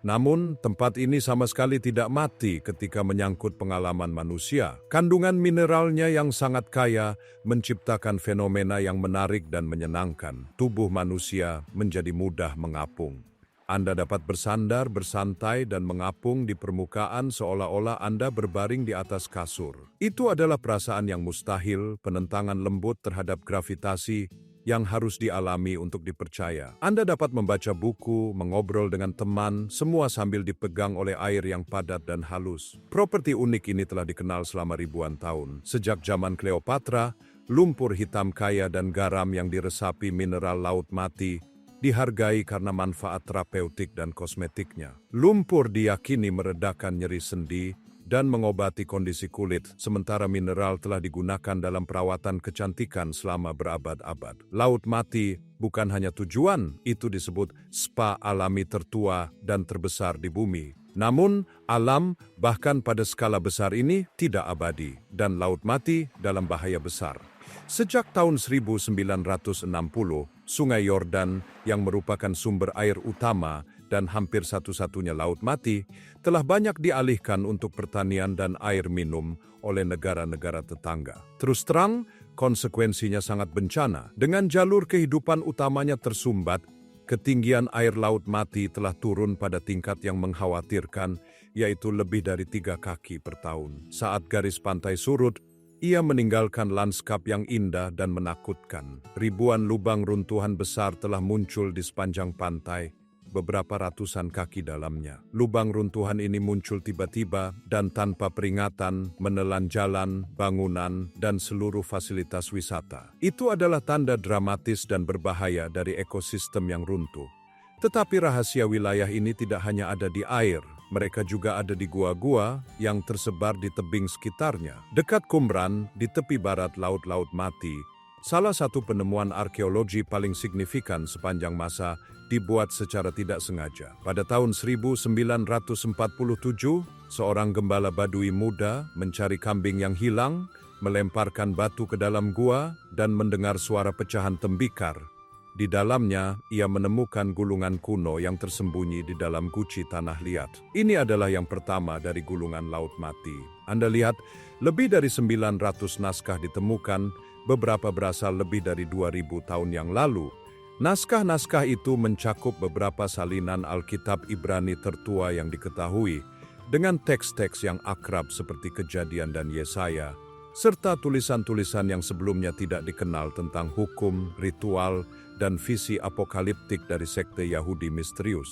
Namun, tempat ini sama sekali tidak mati ketika menyangkut pengalaman manusia. Kandungan mineralnya yang sangat kaya menciptakan fenomena yang menarik dan menyenangkan. Tubuh manusia menjadi mudah mengapung. Anda dapat bersandar, bersantai, dan mengapung di permukaan seolah-olah Anda berbaring di atas kasur. Itu adalah perasaan yang mustahil, penentangan lembut terhadap gravitasi yang harus dialami untuk dipercaya. Anda dapat membaca buku, mengobrol dengan teman, semua sambil dipegang oleh air yang padat dan halus. Properti unik ini telah dikenal selama ribuan tahun. Sejak zaman Kleopatra, lumpur hitam kaya dan garam yang diresapi mineral Laut Mati dihargai karena manfaat terapeutik dan kosmetiknya. Lumpur diyakini meredakan nyeri sendi dan mengobati kondisi kulit, sementara mineral telah digunakan dalam perawatan kecantikan selama berabad-abad. Laut Mati bukan hanya tujuan, itu disebut spa alami tertua dan terbesar di bumi. Namun, alam bahkan pada skala besar ini tidak abadi, dan Laut Mati dalam bahaya besar. Sejak tahun 1960, Sungai Yordan yang merupakan sumber air utama dan hampir satu-satunya Laut Mati telah banyak dialihkan untuk pertanian dan air minum oleh negara-negara tetangga. Terus terang, konsekuensinya sangat bencana. Dengan jalur kehidupan utamanya tersumbat, ketinggian air Laut Mati telah turun pada tingkat yang mengkhawatirkan, yaitu lebih dari 3 kaki per tahun. Saat garis pantai surut, ia meninggalkan lanskap yang indah dan menakutkan. Ribuan lubang runtuhan besar telah muncul di sepanjang pantai, beberapa ratusan kaki dalamnya. Lubang runtuhan ini muncul tiba-tiba dan tanpa peringatan, menelan jalan, bangunan, dan seluruh fasilitas wisata. Itu adalah tanda dramatis dan berbahaya dari ekosistem yang runtuh. Tetapi rahasia wilayah ini tidak hanya ada di air, mereka juga ada di gua-gua yang tersebar di tebing sekitarnya. Dekat Qumran, di tepi barat Laut Mati, salah satu penemuan arkeologi paling signifikan sepanjang masa dibuat secara tidak sengaja. Pada tahun 1947, seorang gembala Badui muda mencari kambing yang hilang, melemparkan batu ke dalam gua, dan mendengar suara pecahan tembikar. Di dalamnya, ia menemukan gulungan kuno yang tersembunyi di dalam guci tanah liat. Ini adalah yang pertama dari gulungan Laut Mati. Anda lihat, lebih dari 900 naskah ditemukan, beberapa berasal lebih dari 2000 tahun yang lalu. Naskah-naskah itu mencakup beberapa salinan Alkitab Ibrani tertua yang diketahui, dengan teks-teks yang akrab seperti Kejadian dan Yesaya, serta tulisan-tulisan yang sebelumnya tidak dikenal tentang hukum, ritual, dan visi apokaliptik dari sekte Yahudi misterius.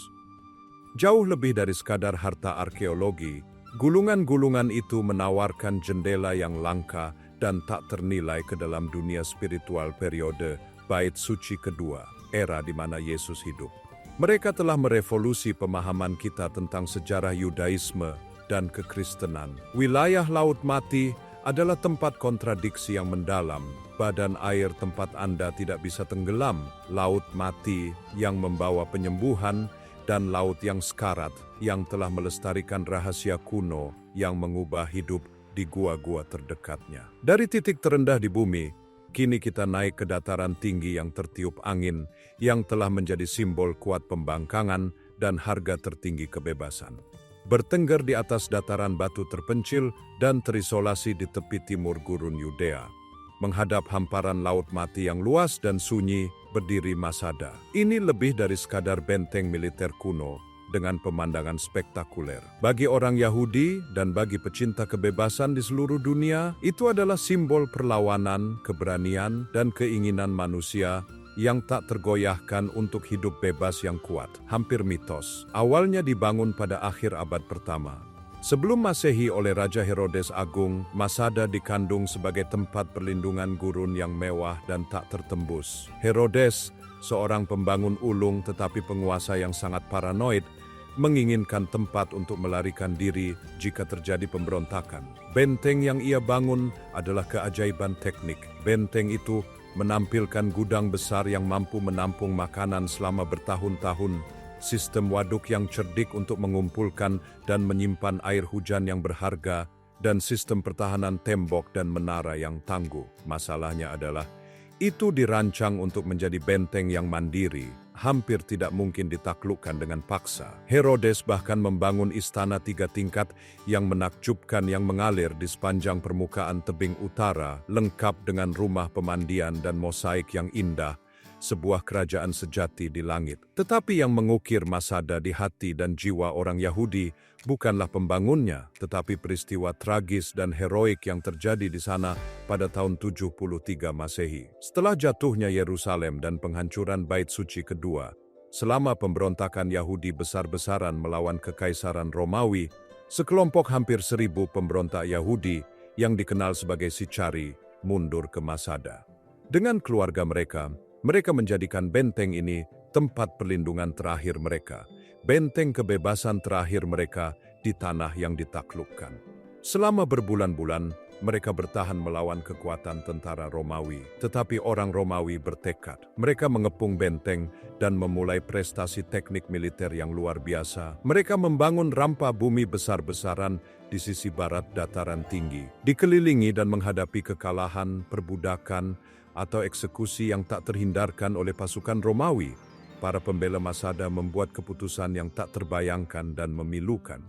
Jauh lebih dari sekadar harta arkeologi, gulungan-gulungan itu menawarkan jendela yang langka dan tak ternilai ke dalam dunia spiritual periode Bait Suci kedua, era di mana Yesus hidup. Mereka telah merevolusi pemahaman kita tentang sejarah Yudaisme dan kekristenan. Wilayah Laut Mati adalah tempat kontradiksi yang mendalam. Badan air tempat Anda tidak bisa tenggelam, Laut Mati yang membawa penyembuhan, dan laut yang sekarat yang telah melestarikan rahasia kuno yang mengubah hidup di gua-gua terdekatnya. Dari titik terendah di bumi, kini kita naik ke dataran tinggi yang tertiup angin, yang telah menjadi simbol kuat pembangkangan dan harga tertinggi kebebasan. Bertengger di atas dataran batu terpencil dan terisolasi di tepi timur gurun Yudea. Menghadap hamparan Laut Mati yang luas dan sunyi, berdiri Masada. Ini lebih dari sekadar benteng militer kuno dengan pemandangan spektakuler. Bagi orang Yahudi dan bagi pecinta kebebasan di seluruh dunia, itu adalah simbol perlawanan, keberanian, dan keinginan manusia yang tak tergoyahkan untuk hidup bebas yang kuat. Hampir mitos. Awalnya dibangun pada akhir abad pertama. Sebelum Masehi oleh Raja Herodes Agung, Masada dikandung sebagai tempat perlindungan gurun yang mewah dan tak tertembus. Herodes, seorang pembangun ulung tetapi penguasa yang sangat paranoid, menginginkan tempat untuk melarikan diri jika terjadi pemberontakan. Benteng yang ia bangun adalah keajaiban teknik. Benteng itu menampilkan gudang besar yang mampu menampung makanan selama bertahun-tahun, sistem waduk yang cerdik untuk mengumpulkan dan menyimpan air hujan yang berharga, dan sistem pertahanan tembok dan menara yang tangguh. Masalahnya adalah, itu dirancang untuk menjadi benteng yang mandiri, hampir tidak mungkin ditaklukkan dengan paksa. Herodes bahkan membangun istana 3 tingkat yang menakjubkan yang mengalir di sepanjang permukaan tebing utara, lengkap dengan rumah pemandian dan mosaik yang indah, sebuah kerajaan sejati di langit. Tetapi yang mengukir Masada di hati dan jiwa orang Yahudi bukanlah pembangunnya, tetapi peristiwa tragis dan heroik yang terjadi di sana pada tahun 73 Masehi. Setelah jatuhnya Yerusalem dan penghancuran Bait Suci kedua, selama pemberontakan Yahudi besar-besaran melawan Kekaisaran Romawi, sekelompok hampir 1.000 pemberontak Yahudi yang dikenal sebagai Sicarii mundur ke Masada. Dengan keluarga mereka menjadikan benteng ini tempat perlindungan terakhir mereka, benteng kebebasan terakhir mereka di tanah yang ditaklukkan. Selama berbulan-bulan, mereka bertahan melawan kekuatan tentara Romawi, tetapi orang Romawi bertekad. Mereka mengepung benteng dan memulai prestasi teknik militer yang luar biasa. Mereka membangun rampa bumi besar-besaran di sisi barat dataran tinggi, dikelilingi dan menghadapi kekalahan, perbudakan, atau eksekusi yang tak terhindarkan oleh pasukan Romawi. Para pembela Masada membuat keputusan yang tak terbayangkan dan memilukan.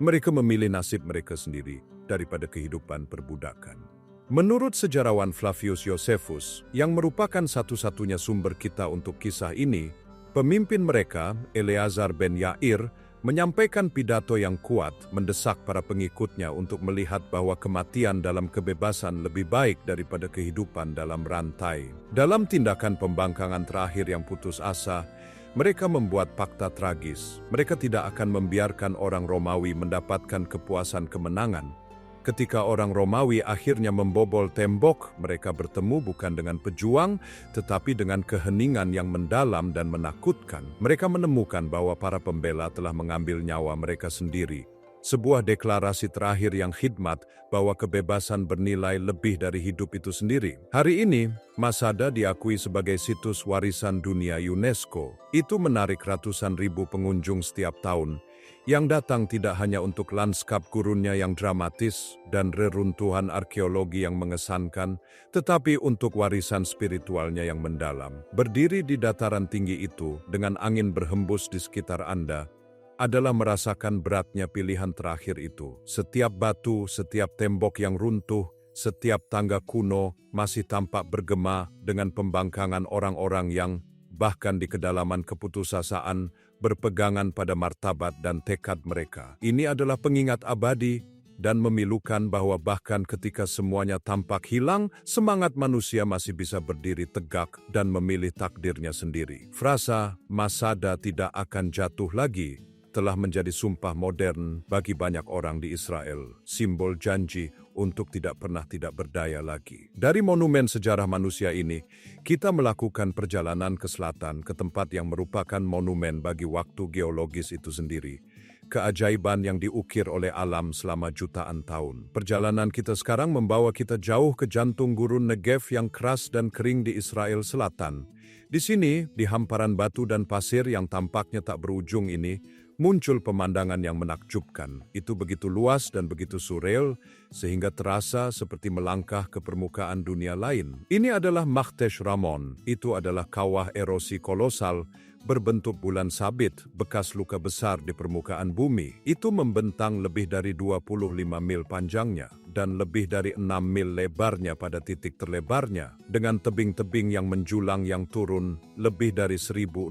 Mereka memilih nasib mereka sendiri daripada kehidupan perbudakan. Menurut sejarawan Flavius Josephus, yang merupakan satu-satunya sumber kita untuk kisah ini, pemimpin mereka, Eleazar ben Yair, menyampaikan pidato yang kuat, mendesak para pengikutnya untuk melihat bahwa kematian dalam kebebasan lebih baik daripada kehidupan dalam rantai. Dalam tindakan pembangkangan terakhir yang putus asa, mereka membuat fakta tragis. Mereka tidak akan membiarkan orang Romawi mendapatkan kepuasan kemenangan. Ketika orang Romawi akhirnya membobol tembok, mereka bertemu bukan dengan pejuang, tetapi dengan keheningan yang mendalam dan menakutkan. Mereka menemukan bahwa para pembela telah mengambil nyawa mereka sendiri. Sebuah deklarasi terakhir yang khidmat bahwa kebebasan bernilai lebih dari hidup itu sendiri. Hari ini, Masada diakui sebagai situs warisan dunia UNESCO. Itu menarik ratusan ribu pengunjung setiap tahun, yang datang tidak hanya untuk lanskap gurunnya yang dramatis dan reruntuhan arkeologi yang mengesankan, tetapi untuk warisan spiritualnya yang mendalam. Berdiri di dataran tinggi itu, dengan angin berhembus di sekitar Anda, adalah merasakan beratnya pilihan terakhir itu. Setiap batu, setiap tembok yang runtuh, setiap tangga kuno masih tampak bergema dengan pembangkangan orang-orang yang, bahkan di kedalaman keputusasaan, berpegangan pada martabat dan tekad mereka. Ini adalah pengingat abadi dan memilukan bahwa bahkan ketika semuanya tampak hilang, semangat manusia masih bisa berdiri tegak dan memilih takdirnya sendiri. Frasa Masada tidak akan jatuh lagi telah menjadi sumpah modern bagi banyak orang di Israel, simbol janji untuk tidak pernah tidak berdaya lagi. Dari monumen sejarah manusia ini, kita melakukan perjalanan ke selatan ke tempat yang merupakan monumen bagi waktu geologis itu sendiri, keajaiban yang diukir oleh alam selama jutaan tahun. Perjalanan kita sekarang membawa kita jauh ke jantung gurun Negev yang keras dan kering di Israel Selatan. Di sini, di hamparan batu dan pasir yang tampaknya tak berujung ini, muncul pemandangan yang menakjubkan. Itu begitu luas dan begitu surreal, sehingga terasa seperti melangkah ke permukaan dunia lain. Ini adalah Maktesh Ramon. Itu adalah kawah erosi kolosal berbentuk bulan sabit, bekas luka besar di permukaan bumi. Itu membentang lebih dari 25 mil panjangnya dan lebih dari 6 mil lebarnya pada titik terlebarnya, dengan tebing-tebing yang menjulang yang turun lebih dari 1.600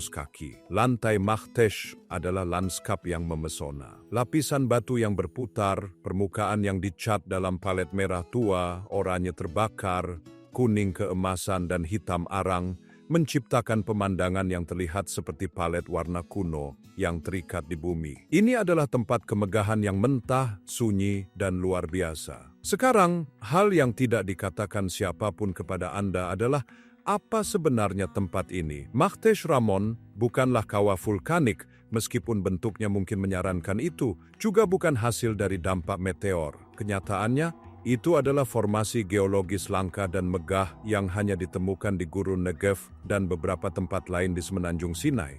kaki. Lantai Machtesh adalah lanskap yang memesona. Lapisan batu yang berputar, permukaan yang dicat dalam palet merah tua, oranye terbakar, kuning keemasan dan hitam arang, menciptakan pemandangan yang terlihat seperti palet warna kuno yang terikat di bumi. Ini adalah tempat kemegahan yang mentah, sunyi, dan luar biasa. Sekarang, hal yang tidak dikatakan siapapun kepada Anda adalah apa sebenarnya tempat ini. Machtesh Ramon bukanlah kawah vulkanik, meskipun bentuknya mungkin menyarankan itu, juga bukan hasil dari dampak meteor. Kenyataannya, itu adalah formasi geologis langka dan megah yang hanya ditemukan di Gurun Negev dan beberapa tempat lain di semenanjung Sinai.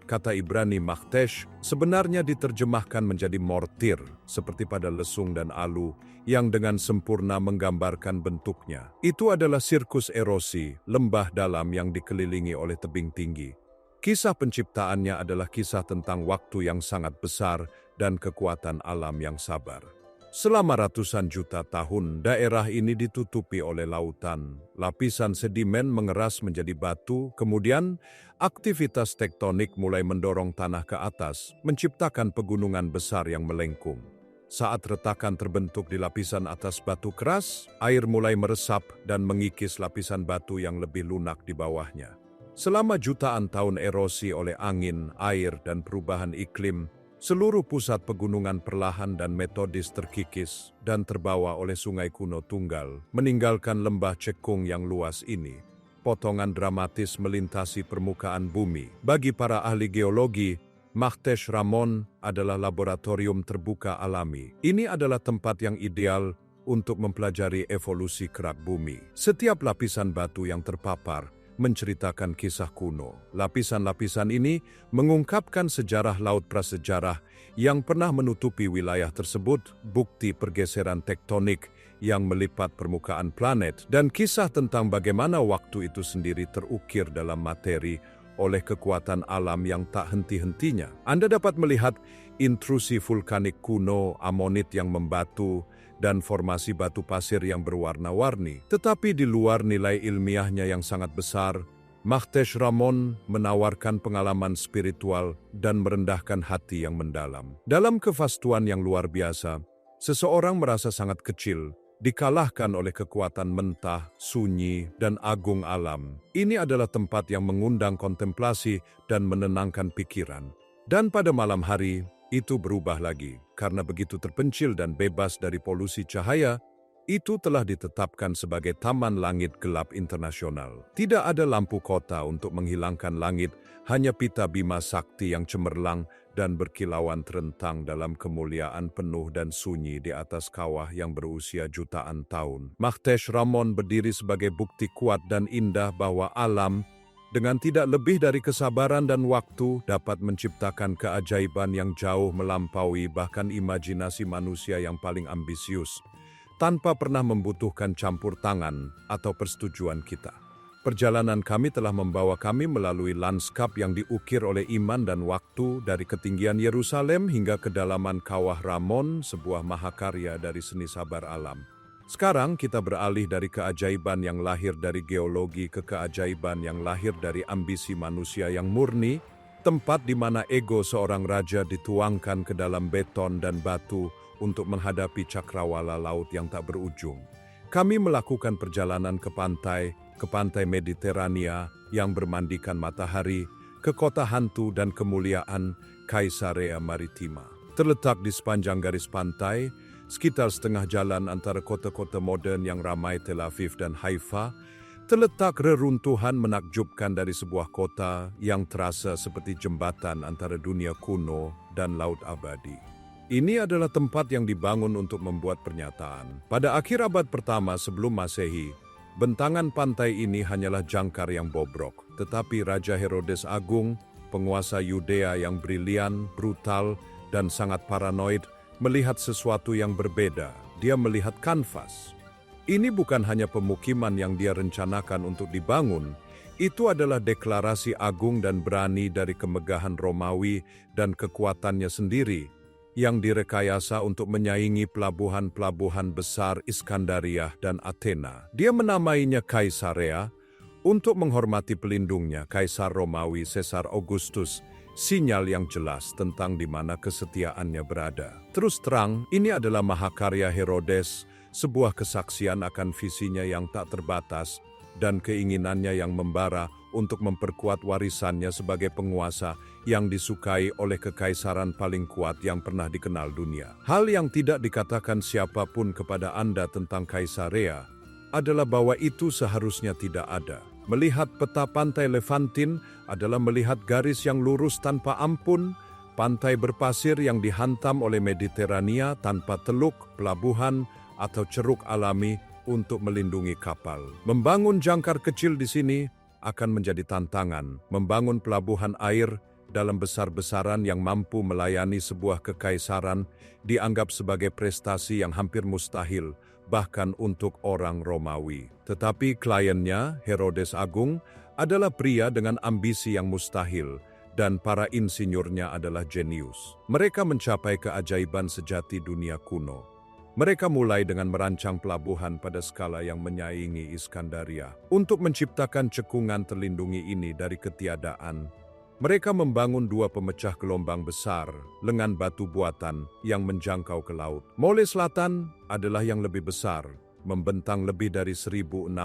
Kata Ibrani Machtesh sebenarnya diterjemahkan menjadi mortir, seperti pada lesung dan alu, yang dengan sempurna menggambarkan bentuknya. Itu adalah sirkus erosi, lembah dalam yang dikelilingi oleh tebing tinggi. Kisah penciptaannya adalah kisah tentang waktu yang sangat besar dan kekuatan alam yang sabar. Selama ratusan juta tahun, daerah ini ditutupi oleh lautan. Lapisan sedimen mengeras menjadi batu, kemudian aktivitas tektonik mulai mendorong tanah ke atas, menciptakan pegunungan besar yang melengkung. Saat retakan terbentuk di lapisan atas batu keras, air mulai meresap dan mengikis lapisan batu yang lebih lunak di bawahnya. Selama jutaan tahun erosi oleh angin, air, dan perubahan iklim, seluruh pusat pegunungan perlahan dan metodis terkikis dan terbawa oleh sungai kuno tunggal, meninggalkan lembah cekung yang luas ini. Potongan dramatis melintasi permukaan bumi. Bagi para ahli geologi, Machtesh Ramon adalah laboratorium terbuka alami. Ini adalah tempat yang ideal untuk mempelajari evolusi kerak bumi. Setiap lapisan batu yang terpapar menceritakan kisah kuno. Lapisan-lapisan ini mengungkapkan sejarah laut prasejarah yang pernah menutupi wilayah tersebut, bukti pergeseran tektonik yang melipat permukaan planet, dan kisah tentang bagaimana waktu itu sendiri terukir dalam materi oleh kekuatan alam yang tak henti-hentinya. Anda dapat melihat intrusi vulkanik kuno, amonit yang membatu, dan formasi batu pasir yang berwarna-warni. Tetapi di luar nilai ilmiahnya yang sangat besar, Machtesh Ramon menawarkan pengalaman spiritual dan merendahkan hati yang mendalam. Dalam kevastuan yang luar biasa, seseorang merasa sangat kecil, dikalahkan oleh kekuatan mentah, sunyi, dan agung alam. Ini adalah tempat yang mengundang kontemplasi dan menenangkan pikiran. Dan pada malam hari, itu berubah lagi, karena begitu terpencil dan bebas dari polusi cahaya, itu telah ditetapkan sebagai Taman Langit Gelap Internasional. Tidak ada lampu kota untuk menghilangkan langit, hanya pita bima sakti yang cemerlang dan berkilauan terentang dalam kemuliaan penuh dan sunyi di atas kawah yang berusia jutaan tahun. Machtesh Ramon berdiri sebagai bukti kuat dan indah bahwa alam, dengan tidak lebih dari kesabaran dan waktu, dapat menciptakan keajaiban yang jauh melampaui bahkan imajinasi manusia yang paling ambisius, tanpa pernah membutuhkan campur tangan atau persetujuan kita. Perjalanan kami telah membawa kami melalui lanskap yang diukir oleh iman dan waktu, dari ketinggian Yerusalem hingga kedalaman Kawah Ramon, sebuah mahakarya dari seni sabar alam. Sekarang kita beralih dari keajaiban yang lahir dari geologi ke keajaiban yang lahir dari ambisi manusia yang murni, tempat di mana ego seorang raja dituangkan ke dalam beton dan batu untuk menghadapi cakrawala laut yang tak berujung. Kami melakukan perjalanan ke pantai Mediterania yang bermandikan matahari, ke kota hantu dan kemuliaan Caesarea Maritima. Terletak di sepanjang garis pantai, sekitar setengah jalan antara kota-kota modern yang ramai Tel Aviv dan Haifa, terletak reruntuhan menakjubkan dari sebuah kota yang terasa seperti jembatan antara dunia kuno dan laut abadi. Ini adalah tempat yang dibangun untuk membuat pernyataan. Pada akhir abad pertama sebelum Masehi, bentangan pantai ini hanyalah jangkar yang bobrok. Tetapi Raja Herodes Agung, penguasa Yudea yang brilian, brutal, dan sangat paranoid, melihat sesuatu yang berbeda. Dia melihat kanvas. Ini bukan hanya pemukiman yang dia rencanakan untuk dibangun, Itu adalah deklarasi agung dan berani dari kemegahan Romawi dan kekuatannya sendiri yang direkayasa untuk menyaingi pelabuhan-pelabuhan besar Iskandariah dan Athena. Dia menamainya Kaisarea untuk menghormati pelindungnya, Kaisar Romawi Caesar Augustus, sinyal yang jelas tentang di mana kesetiaannya berada. Terus terang, ini adalah mahakarya Herodes, sebuah kesaksian akan visinya yang tak terbatas dan keinginannya yang membara untuk memperkuat warisannya sebagai penguasa yang disukai oleh kekaisaran paling kuat yang pernah dikenal dunia. Hal yang tidak dikatakan siapapun kepada Anda tentang Kaisarea adalah bahwa itu seharusnya tidak ada. Melihat peta pantai Levantin adalah melihat garis yang lurus tanpa ampun, pantai berpasir yang dihantam oleh Mediterania tanpa teluk, pelabuhan, atau ceruk alami untuk melindungi kapal. Membangun jangkar kecil di sini akan menjadi tantangan. Membangun pelabuhan air dalam besar-besaran yang mampu melayani sebuah kekaisaran dianggap sebagai prestasi yang hampir mustahil, bahkan untuk orang Romawi. Tetapi kliennya, Herodes Agung, adalah pria dengan ambisi yang mustahil, dan para insinyurnya adalah jenius. Mereka mencapai keajaiban sejati dunia kuno. Mereka mulai dengan merancang pelabuhan pada skala yang menyaingi Iskandaria. Untuk menciptakan cekungan terlindungi ini dari ketiadaan, mereka membangun dua pemecah gelombang besar, lengan batu buatan yang menjangkau ke laut. Mole Selatan adalah yang lebih besar, membentang lebih dari 1.600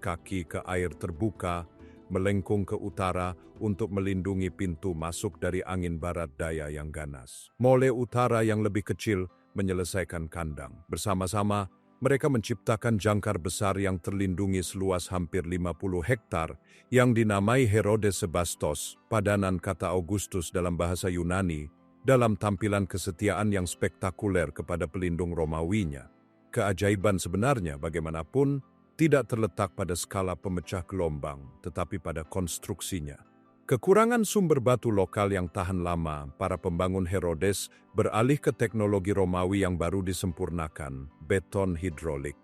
kaki ke air terbuka, melengkung ke utara untuk melindungi pintu masuk dari angin barat daya yang ganas. Mole Utara yang lebih kecil menyelesaikan kandang. Bersama-sama, mereka menciptakan jangkar besar yang terlindungi seluas hampir 50 hektar yang dinamai Herodes Sebastos, padanan kata Augustus dalam bahasa Yunani, dalam tampilan kesetiaan yang spektakuler kepada pelindung Romawinya. Keajaiban sebenarnya bagaimanapun tidak terletak pada skala pemecah gelombang, tetapi pada konstruksinya. Kekurangan sumber batu lokal yang tahan lama, para pembangun Herodes beralih ke teknologi Romawi yang baru disempurnakan, beton hidrolik.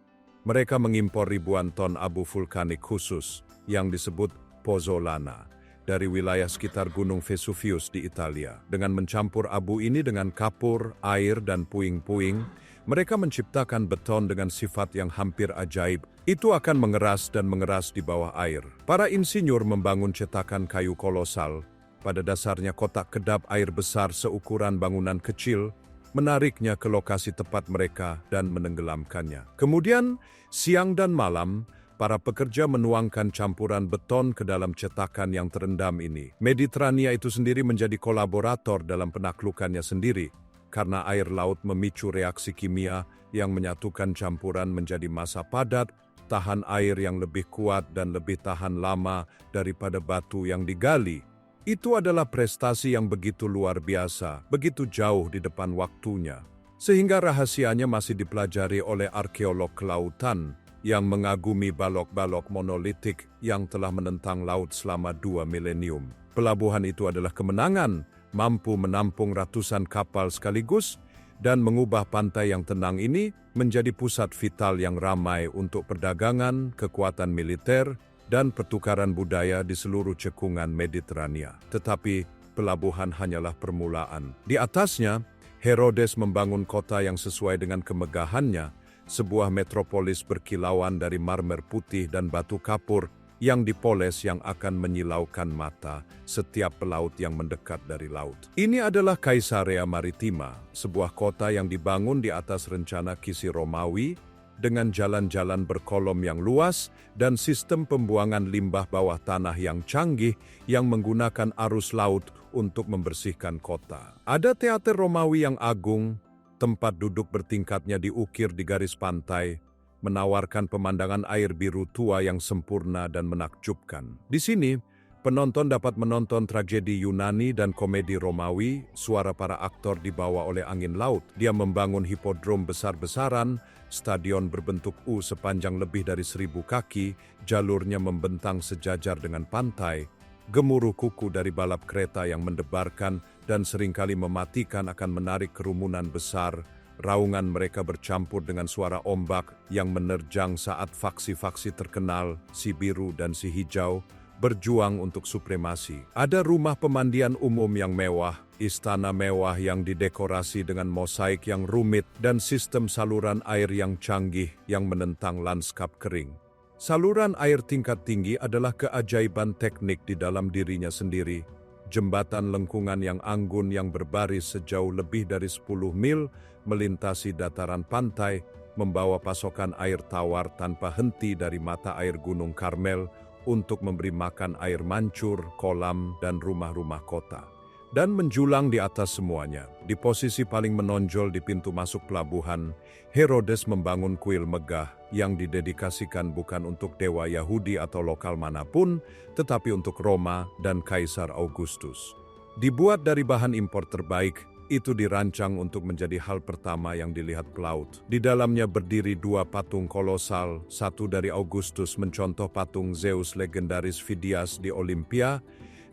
Mereka mengimpor ribuan ton abu vulkanik khusus yang disebut pozzolana dari wilayah sekitar Gunung Vesuvius di Italia. Dengan mencampur abu ini dengan kapur, air, dan puing-puing, mereka menciptakan beton dengan sifat yang hampir ajaib. Itu akan mengeras dan mengeras di bawah air. Para insinyur membangun cetakan kayu kolosal, pada dasarnya kotak kedap air besar seukuran bangunan kecil, menariknya ke lokasi tepat mereka dan menenggelamkannya. Kemudian, siang dan malam, para pekerja menuangkan campuran beton ke dalam cetakan yang terendam ini. Mediterania itu sendiri menjadi kolaborator dalam penaklukannya sendiri, karena air laut memicu reaksi kimia yang menyatukan campuran menjadi massa padat, tahan air yang lebih kuat dan lebih tahan lama daripada batu yang digali. Itu adalah prestasi yang begitu luar biasa, begitu jauh di depan waktunya. Sehingga rahasianya masih dipelajari oleh arkeolog kelautan yang mengagumi balok-balok monolitik yang telah menentang laut selama 2 milenium. Pelabuhan itu adalah kemenangan, mampu menampung ratusan kapal sekaligus, dan mengubah pantai yang tenang ini menjadi pusat vital yang ramai untuk perdagangan, kekuatan militer, dan pertukaran budaya di seluruh cekungan Mediterania. Tetapi pelabuhan hanyalah permulaan. Di atasnya, Herodes membangun kota yang sesuai dengan kemegahannya, sebuah metropolis berkilauan dari marmer putih dan batu kapur yang dipoles yang akan menyilaukan mata setiap pelaut yang mendekat dari laut. Ini adalah Caesarea Maritima, sebuah kota yang dibangun di atas rencana kisi Romawi dengan jalan-jalan berkolom yang luas dan sistem pembuangan limbah bawah tanah yang canggih yang menggunakan arus laut untuk membersihkan kota. Ada teater Romawi yang agung, tempat duduk bertingkatnya diukir di garis pantai, menawarkan pemandangan air biru tua yang sempurna dan menakjubkan. Di sini, penonton dapat menonton tragedi Yunani dan komedi Romawi, suara para aktor dibawa oleh angin laut. Dia membangun hipodrom besar-besaran, stadion berbentuk U sepanjang lebih dari 1.000 kaki, jalurnya membentang sejajar dengan pantai, gemuruh kuku dari balap kereta yang mendebarkan dan seringkali mematikan akan menarik kerumunan besar. Raungan mereka bercampur dengan suara ombak yang menerjang saat faksi-faksi terkenal, si biru dan si hijau, berjuang untuk supremasi. Ada rumah pemandian umum yang mewah, istana mewah yang didekorasi dengan mosaik yang rumit, dan sistem saluran air yang canggih yang menentang lanskap kering. Saluran air tingkat tinggi adalah keajaiban teknik di dalam dirinya sendiri. Jembatan lengkungan yang anggun yang berbaris sejauh lebih dari 10 mil melintasi dataran pantai, membawa pasokan air tawar tanpa henti dari mata air Gunung Karmel untuk memberi makan air mancur, kolam, dan rumah-rumah kota. Dan menjulang di atas semuanya, di posisi paling menonjol di pintu masuk pelabuhan, Herodes membangun kuil megah yang didedikasikan bukan untuk dewa Yahudi atau lokal manapun, tetapi untuk Roma dan Kaisar Augustus. Dibuat dari bahan impor terbaik, itu dirancang untuk menjadi hal pertama yang dilihat pelaut. Di dalamnya berdiri 2 patung kolosal, satu dari Augustus mencontoh patung Zeus legendaris Phidias di Olimpia,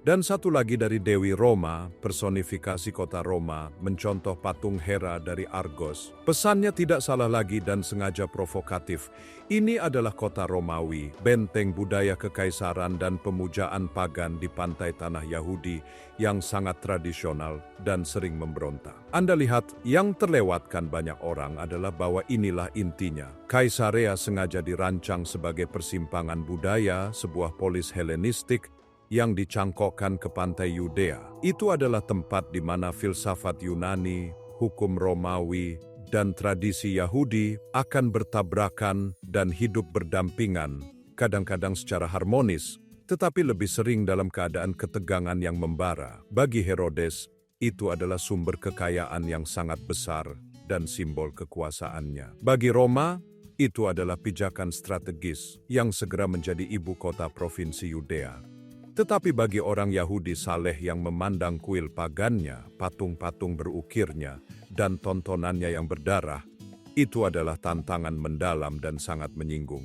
dan satu lagi dari Dewi Roma, personifikasi kota Roma, mencontoh patung Hera dari Argos. Pesannya tidak salah lagi dan sengaja provokatif. Ini adalah kota Romawi, benteng budaya kekaisaran dan pemujaan pagan di pantai tanah Yahudi yang sangat tradisional dan sering memberontak. Anda lihat, yang terlewatkan banyak orang adalah bahwa inilah intinya. Kaisarea sengaja dirancang sebagai persimpangan budaya, sebuah polis Helenistik, yang dicangkokkan ke pantai Yudea. Itu adalah tempat di mana filsafat Yunani, hukum Romawi, dan tradisi Yahudi akan bertabrakan dan hidup berdampingan, kadang-kadang secara harmonis, tetapi lebih sering dalam keadaan ketegangan yang membara. Bagi Herodes, itu adalah sumber kekayaan yang sangat besar dan simbol kekuasaannya. Bagi Roma, itu adalah pijakan strategis yang segera menjadi ibu kota provinsi Yudea. Tetapi bagi orang Yahudi saleh yang memandang kuil pagannya, patung-patung berukirnya, dan tontonannya yang berdarah, itu adalah tantangan mendalam dan sangat menyinggung.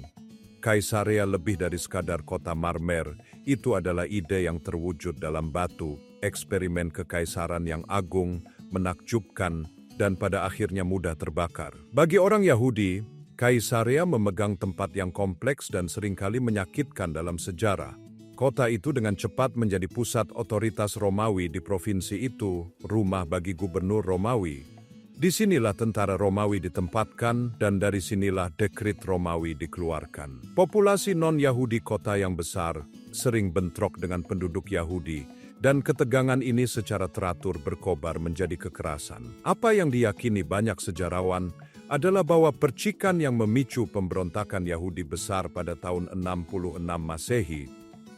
Kaisarea lebih dari sekadar kota marmer, itu adalah ide yang terwujud dalam batu, eksperimen kekaisaran yang agung, menakjubkan, dan pada akhirnya mudah terbakar. Bagi orang Yahudi, Kaisarea memegang tempat yang kompleks dan seringkali menyakitkan dalam sejarah. Kota itu dengan cepat menjadi pusat otoritas Romawi di provinsi itu, rumah bagi gubernur Romawi. Disinilah tentara Romawi ditempatkan dan dari sinilah dekrit Romawi dikeluarkan. Populasi non-Yahudi kota yang besar sering bentrok dengan penduduk Yahudi, dan ketegangan ini secara teratur berkobar menjadi kekerasan. Apa yang diyakini banyak sejarawan adalah bahwa percikan yang memicu pemberontakan Yahudi besar pada tahun 66 Masehi,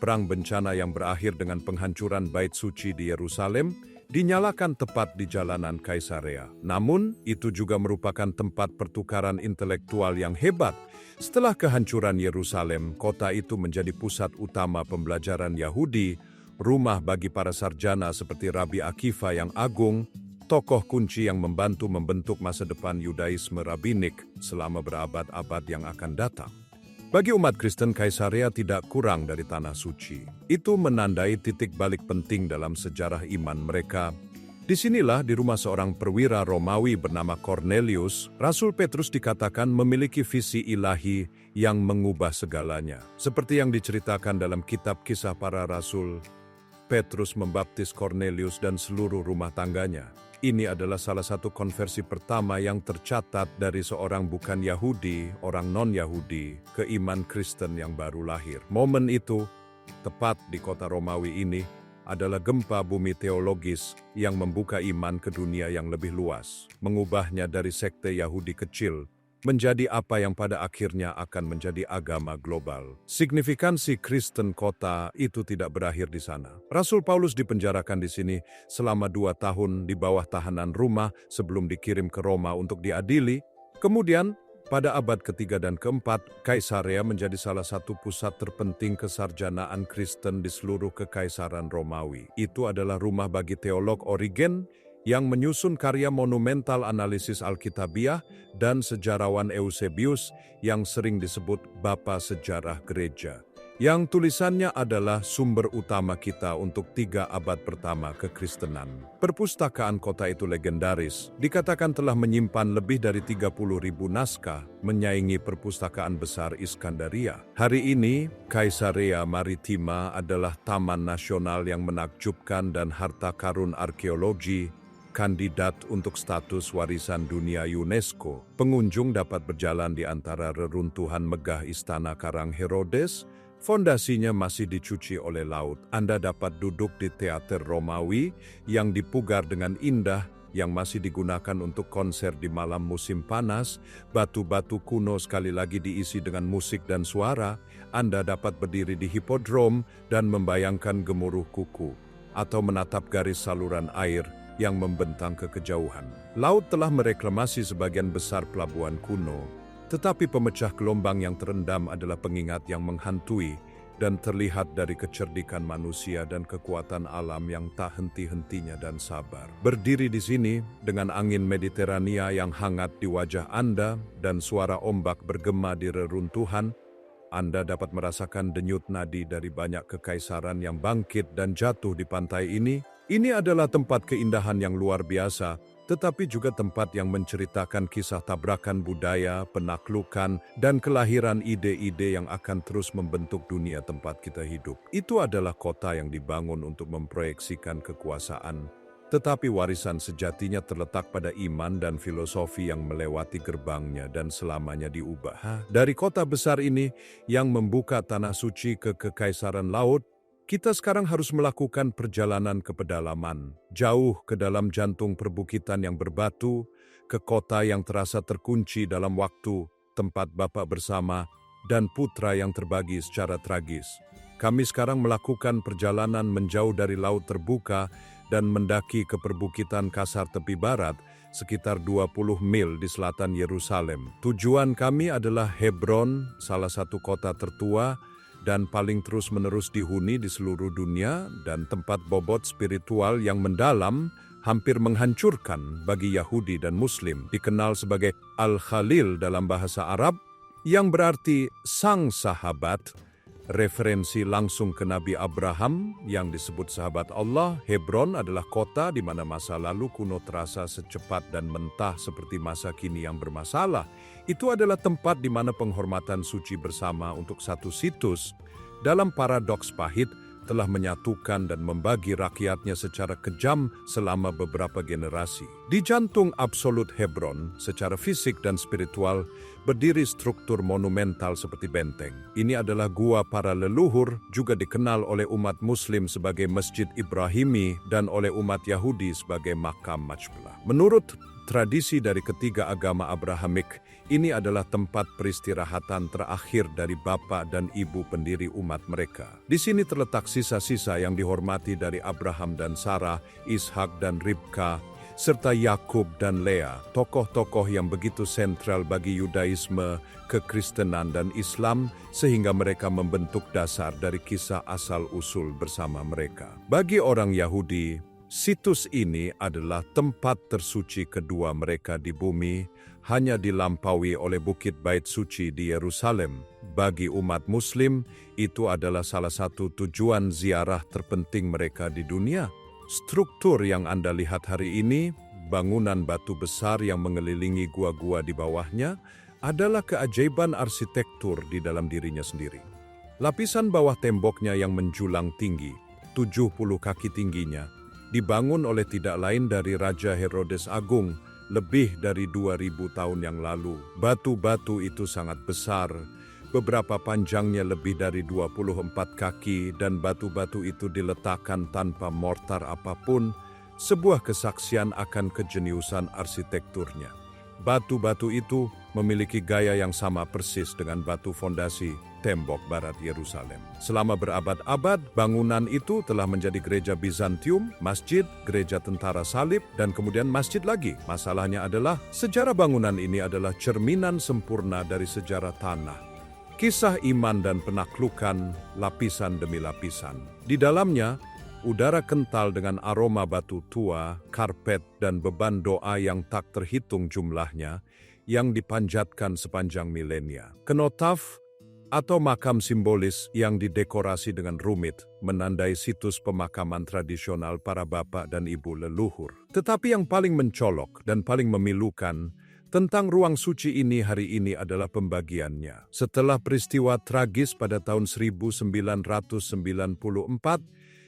perang bencana yang berakhir dengan penghancuran Bait Suci di Yerusalem, dinyalakan tepat di jalanan Kaisarea. Namun, itu juga merupakan tempat pertukaran intelektual yang hebat. Setelah kehancuran Yerusalem, kota itu menjadi pusat utama pembelajaran Yahudi, rumah bagi para sarjana seperti Rabi Akiva yang agung, tokoh kunci yang membantu membentuk masa depan Yudaisme rabbinik selama berabad-abad yang akan datang. Bagi umat Kristen, Kaisarea tidak kurang dari tanah suci. Itu menandai titik balik penting dalam sejarah iman mereka. Disinilah di rumah seorang perwira Romawi bernama Cornelius, Rasul Petrus dikatakan memiliki visi ilahi yang mengubah segalanya. Seperti yang diceritakan dalam kitab Kisah Para Rasul, Petrus membaptis Cornelius dan seluruh rumah tangganya. Ini adalah salah satu konversi pertama yang tercatat dari seorang bukan Yahudi, orang non-Yahudi, ke iman Kristen yang baru lahir. Momen itu, tepat di kota Romawi ini, adalah gempa bumi teologis yang membuka iman ke dunia yang lebih luas, mengubahnya dari sekte Yahudi kecil menjadi apa yang pada akhirnya akan menjadi agama global. Signifikansi Kristen kota itu tidak berakhir di sana. Rasul Paulus dipenjarakan di sini selama 2 tahun di bawah tahanan rumah sebelum dikirim ke Roma untuk diadili. Kemudian, pada abad ketiga dan keempat, Kaisarea menjadi salah satu pusat terpenting kesarjanaan Kristen di seluruh kekaisaran Romawi. Itu adalah rumah bagi teolog Origen, yang menyusun karya monumental analisis Alkitabiah, dan sejarawan Eusebius yang sering disebut Bapa Sejarah Gereja. yang tulisannya adalah sumber utama kita untuk 3 abad pertama kekristenan. Perpustakaan kota itu legendaris, dikatakan telah menyimpan lebih dari 30.000 naskah, menyaingi perpustakaan besar Iskandaria. Hari ini, Caesarea Maritima adalah taman nasional yang menakjubkan dan harta karun arkeologi, kandidat untuk status warisan dunia UNESCO. Pengunjung dapat berjalan di antara reruntuhan megah Istana Karang Herodes. Fondasinya masih dicuci oleh laut. Anda dapat duduk di teater Romawi yang dipugar dengan indah, yang masih digunakan untuk konser di malam musim panas. Batu-batu kuno sekali lagi diisi dengan musik dan suara. Anda dapat berdiri di hipodrom dan membayangkan gemuruh kuku, atau menatap garis saluran air yang membentang ke kejauhan. Laut telah mereklamasi sebagian besar pelabuhan kuno, tetapi pemecah gelombang yang terendam adalah pengingat yang menghantui dan terlihat dari kecerdikan manusia dan kekuatan alam yang tak henti-hentinya dan sabar. Berdiri di sini dengan angin Mediterania yang hangat di wajah Anda dan suara ombak bergema di reruntuhan, Anda dapat merasakan denyut nadi dari banyak kekaisaran yang bangkit dan jatuh di pantai ini. Ini adalah tempat keindahan yang luar biasa, tetapi juga tempat yang menceritakan kisah tabrakan budaya, penaklukan, dan kelahiran ide-ide yang akan terus membentuk dunia tempat kita hidup. Itu adalah kota yang dibangun untuk memproyeksikan kekuasaan, tetapi warisan sejatinya terletak pada iman dan filosofi yang melewati gerbangnya dan selamanya diubah. Dari kota besar ini yang membuka tanah suci ke kekaisaran laut, kita sekarang harus melakukan perjalanan ke pedalaman, jauh ke dalam jantung perbukitan yang berbatu, ke kota yang terasa terkunci dalam waktu, tempat Bapak bersama, dan putra yang terbagi secara tragis. Kami sekarang melakukan perjalanan menjauh dari laut terbuka dan mendaki ke perbukitan Kasar tepi barat, sekitar 20 mil di selatan Yerusalem. Tujuan kami adalah Hebron, salah satu kota tertua dan paling terus-menerus dihuni di seluruh dunia, dan tempat bobot spiritual yang mendalam, hampir menghancurkan bagi Yahudi dan Muslim, dikenal sebagai Al-Khalil dalam bahasa Arab, yang berarti sang sahabat, referensi langsung ke Nabi Abraham yang disebut sahabat Allah. Hebron adalah kota di mana masa lalu kuno terasa secepat dan mentah seperti masa kini yang bermasalah. Itu adalah tempat di mana penghormatan suci bersama untuk satu situs dalam paradoks pahit telah menyatukan dan membagi rakyatnya secara kejam selama beberapa generasi. Di jantung absolut Hebron, secara fisik dan spiritual, berdiri struktur monumental seperti benteng. Ini adalah gua para leluhur, juga dikenal oleh umat Muslim sebagai Masjid Ibrahimi dan oleh umat Yahudi sebagai Makam Majpelah. Menurut tradisi dari ketiga agama Abrahamik, ini adalah tempat peristirahatan terakhir dari bapa dan ibu pendiri umat mereka. Di sini terletak sisa-sisa yang dihormati dari Abraham dan Sarah, Ishak dan Ribka, serta Yakub dan Lea, tokoh-tokoh yang begitu sentral bagi Yudaisme, kekristenan dan Islam, sehingga mereka membentuk dasar dari kisah asal-usul bersama mereka. Bagi orang Yahudi, situs ini adalah tempat tersuci kedua mereka di bumi, hanya dilampaui oleh Bukit Bait Suci di Yerusalem. Bagi umat Muslim, itu adalah salah satu tujuan ziarah terpenting mereka di dunia. Struktur yang Anda lihat hari ini, bangunan batu besar yang mengelilingi gua-gua di bawahnya, adalah keajaiban arsitektur di dalam dirinya sendiri. Lapisan bawah temboknya yang menjulang tinggi, 70 kaki tingginya, dibangun oleh tidak lain dari Raja Herodes Agung lebih dari 2000 tahun yang lalu. Batu-batu itu sangat besar, beberapa panjangnya lebih dari 24 kaki, dan batu-batu itu diletakkan tanpa mortar apapun, sebuah kesaksian akan kejeniusan arsitekturnya. Batu-batu itu memiliki gaya yang sama persis dengan batu fondasi tembok barat Yerusalem. Selama berabad-abad, bangunan itu telah menjadi gereja Bizantium, masjid, gereja tentara salib, dan kemudian masjid lagi. Masalahnya adalah, sejarah bangunan ini adalah cerminan sempurna dari sejarah tanah. Kisah iman dan penaklukan, lapisan demi lapisan. Di dalamnya, udara kental dengan aroma batu tua, karpet, dan beban doa yang tak terhitung jumlahnya, yang dipanjatkan sepanjang milenia. Kenotaf atau makam simbolis yang didekorasi dengan rumit, menandai situs pemakaman tradisional para bapak dan ibu leluhur. Tetapi yang paling mencolok dan paling memilukan tentang ruang suci ini hari ini adalah pembagiannya. Setelah peristiwa tragis pada tahun 1994,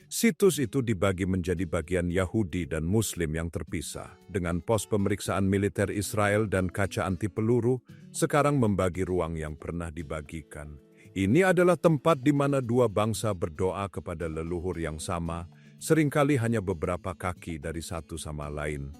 situs itu dibagi menjadi bagian Yahudi dan Muslim yang terpisah. Dengan pos pemeriksaan militer Israel dan kaca anti peluru, sekarang membagi ruang yang pernah dibagikan. Ini adalah tempat di mana dua bangsa berdoa kepada leluhur yang sama, seringkali hanya beberapa kaki dari satu sama lain.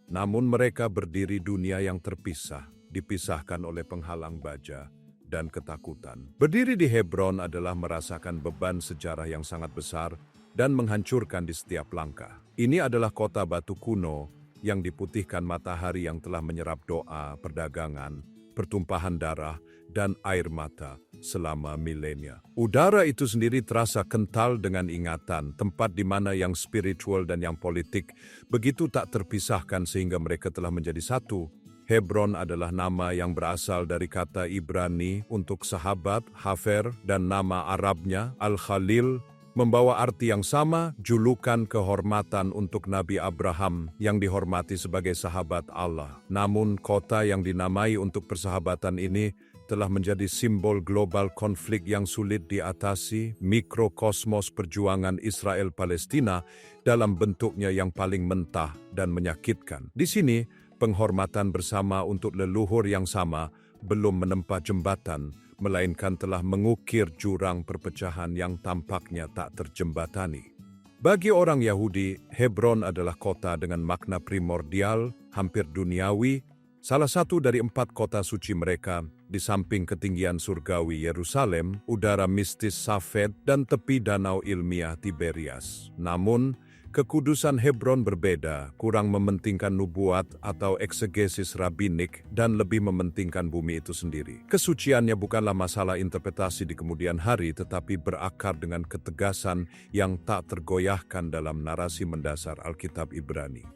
Namun mereka berdiri dunia yang terpisah, dipisahkan oleh penghalang baja dan ketakutan. Berdiri di Hebron adalah merasakan beban sejarah yang sangat besar dan menghancurkan di setiap langkah. Ini adalah kota batu kuno yang diputihkan matahari yang telah menyerap doa, perdagangan, pertumpahan darah, dan air mata selama milenia. Udara itu sendiri terasa kental dengan ingatan, tempat di mana yang spiritual dan yang politik begitu tak terpisahkan sehingga mereka telah menjadi satu. Hebron adalah nama yang berasal dari kata Ibrani untuk sahabat, Hafer, dan nama Arabnya, Al-Khalil, membawa arti yang sama, julukan kehormatan untuk Nabi Abraham yang dihormati sebagai sahabat Allah. Namun kota yang dinamai untuk persahabatan ini telah menjadi simbol global konflik yang sulit diatasi, mikrokosmos perjuangan Israel-Palestina dalam bentuknya yang paling mentah dan menyakitkan. Di sini, penghormatan bersama untuk leluhur yang sama belum menempa jembatan, melainkan telah mengukir jurang perpecahan yang tampaknya tak terjembatani. Bagi orang Yahudi, Hebron adalah kota dengan makna primordial, hampir duniawi, salah satu dari 4 kota suci mereka, di samping ketinggian surgawi Yerusalem, udara mistis Safed, dan tepi danau ilmiah Tiberias. Namun, kekudusan Hebron berbeda, kurang mementingkan nubuat atau eksegesis rabbinik dan lebih mementingkan bumi itu sendiri. Kesuciannya bukanlah masalah interpretasi di kemudian hari, tetapi berakar dengan ketegasan yang tak tergoyahkan dalam narasi mendasar Alkitab Ibrani.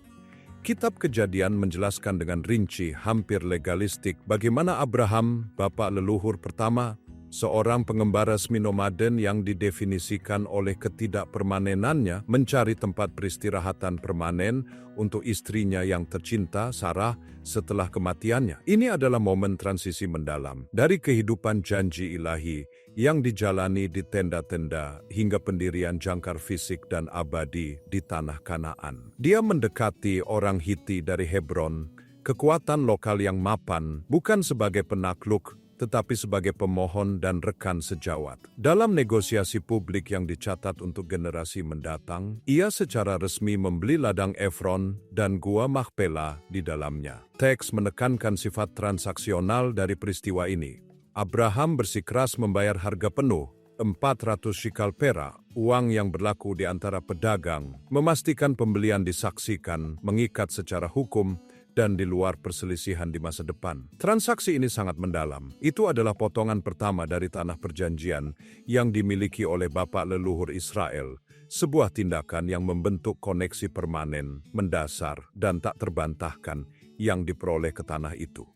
Kitab Kejadian menjelaskan dengan rinci, hampir legalistik, bagaimana Abraham, bapak leluhur pertama, seorang pengembara semi-nomaden yang didefinisikan oleh ketidakpermanenannya, mencari tempat peristirahatan permanen untuk istrinya yang tercinta, Sarah, setelah kematiannya. Ini adalah momen transisi mendalam dari kehidupan janji ilahi yang dijalani di tenda-tenda hingga pendirian jangkar fisik dan abadi di tanah Kanaan. Dia mendekati orang Hiti dari Hebron, kekuatan lokal yang mapan, bukan sebagai penakluk, tetapi sebagai pemohon dan rekan sejawat. Dalam negosiasi publik yang dicatat untuk generasi mendatang, ia secara resmi membeli ladang Efron dan gua Makpela di dalamnya. Teks menekankan sifat transaksional dari peristiwa ini. Abraham bersikeras membayar harga penuh, 400 shikal perak, uang yang berlaku di antara pedagang, memastikan pembelian disaksikan, mengikat secara hukum, dan di luar perselisihan di masa depan. Transaksi ini sangat mendalam. Itu adalah potongan pertama dari tanah perjanjian yang dimiliki oleh bapak leluhur Israel, sebuah tindakan yang membentuk koneksi permanen, mendasar, dan tak terbantahkan yang diperoleh ke tanah itu.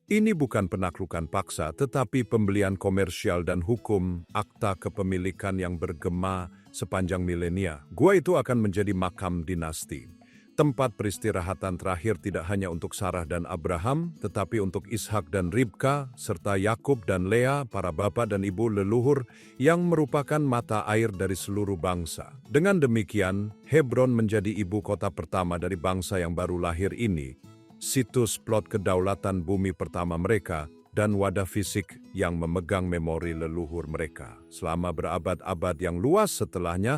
Ini bukan penaklukan paksa, tetapi pembelian komersial dan hukum, akta kepemilikan yang bergema sepanjang milenia. Gua itu akan menjadi makam dinasti. Tempat peristirahatan terakhir tidak hanya untuk Sarah dan Abraham, tetapi untuk Ishak dan Ribka, serta Yakub dan Lea, para bapak dan ibu leluhur yang merupakan mata air dari seluruh bangsa. Dengan demikian, Hebron menjadi ibu kota pertama dari bangsa yang baru lahir ini, situs plot kedaulatan bumi pertama mereka, dan wadah fisik yang memegang memori leluhur mereka. Selama berabad-abad yang luas setelahnya,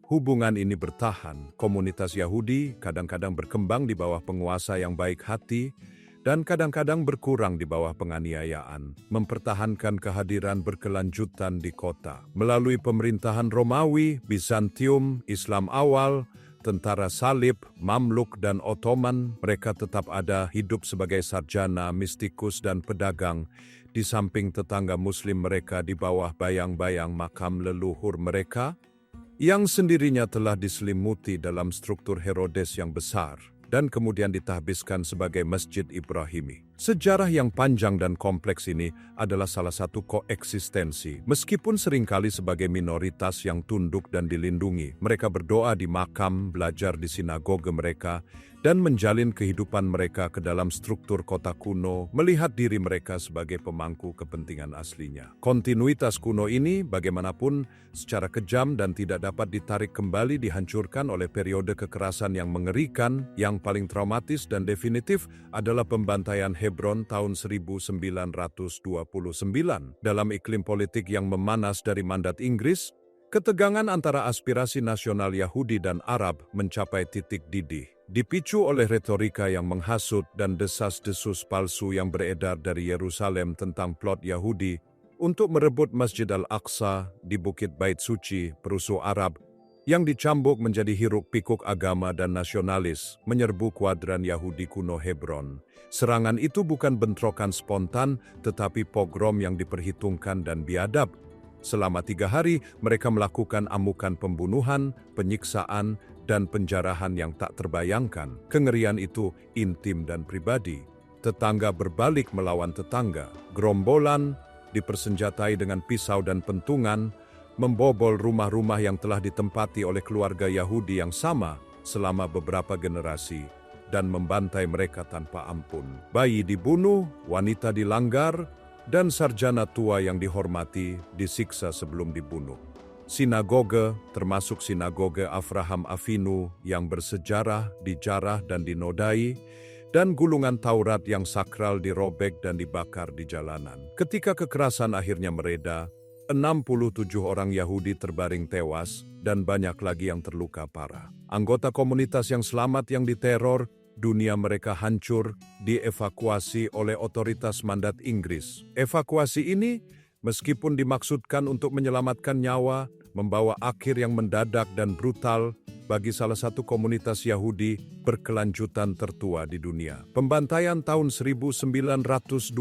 hubungan ini bertahan. Komunitas Yahudi kadang-kadang berkembang di bawah penguasa yang baik hati, dan kadang-kadang berkurang di bawah penganiayaan, mempertahankan kehadiran berkelanjutan di kota. Melalui pemerintahan Romawi, Bizantium, Islam awal, tentara salib, Mamluk, dan Ottoman, mereka tetap ada, hidup sebagai sarjana, mistikus, dan pedagang, di samping tetangga Muslim mereka di bawah bayang-bayang makam leluhur mereka, yang sendirinya telah diselimuti dalam struktur Herodes yang besar, dan kemudian ditahbiskan sebagai Masjid Ibrahimi. Sejarah yang panjang dan kompleks ini adalah salah satu koeksistensi. Meskipun seringkali sebagai minoritas yang tunduk dan dilindungi, mereka berdoa di makam, belajar di sinagoge mereka, dan menjalin kehidupan mereka ke dalam struktur kota kuno, melihat diri mereka sebagai pemangku kepentingan aslinya. Kontinuitas kuno ini, bagaimanapun, secara kejam dan tidak dapat ditarik kembali dihancurkan oleh periode kekerasan yang mengerikan, yang paling traumatis dan definitif adalah pembantaian Hebron tahun 1929. Dalam iklim politik yang memanas dari mandat Inggris, ketegangan antara aspirasi nasional Yahudi dan Arab mencapai titik didih. Dipicu oleh retorika yang menghasut dan desas-desus palsu yang beredar dari Yerusalem tentang plot Yahudi untuk merebut Masjid Al-Aqsa di Bukit Bait Suci, perusuh Arab, yang dicambuk menjadi hiruk-pikuk agama dan nasionalis, menyerbu kuadran Yahudi kuno Hebron. Serangan itu bukan bentrokan spontan, tetapi pogrom yang diperhitungkan dan biadab. Selama 3 hari, mereka melakukan amukan pembunuhan, penyiksaan, dan penjarahan yang tak terbayangkan. Kengerian itu intim dan pribadi. Tetangga berbalik melawan tetangga. Gerombolan dipersenjatai dengan pisau dan pentungan, membobol rumah-rumah yang telah ditempati oleh keluarga Yahudi yang sama selama beberapa generasi, dan membantai mereka tanpa ampun. Bayi dibunuh, wanita dilanggar, dan sarjana tua yang dihormati disiksa sebelum dibunuh. Sinagoge, termasuk sinagoge Avraham Avinu yang bersejarah, dijarah dan dinodai, dan gulungan Taurat yang sakral dirobek dan dibakar di jalanan. Ketika kekerasan akhirnya mereda, 67 orang Yahudi terbaring tewas dan banyak lagi yang terluka parah. Anggota komunitas yang selamat yang diteror, dunia mereka hancur, dievakuasi oleh otoritas mandat Inggris. Evakuasi ini, meskipun dimaksudkan untuk menyelamatkan nyawa, membawa akhir yang mendadak dan brutal bagi salah satu komunitas Yahudi berkelanjutan tertua di dunia. Pembantaian tahun 1929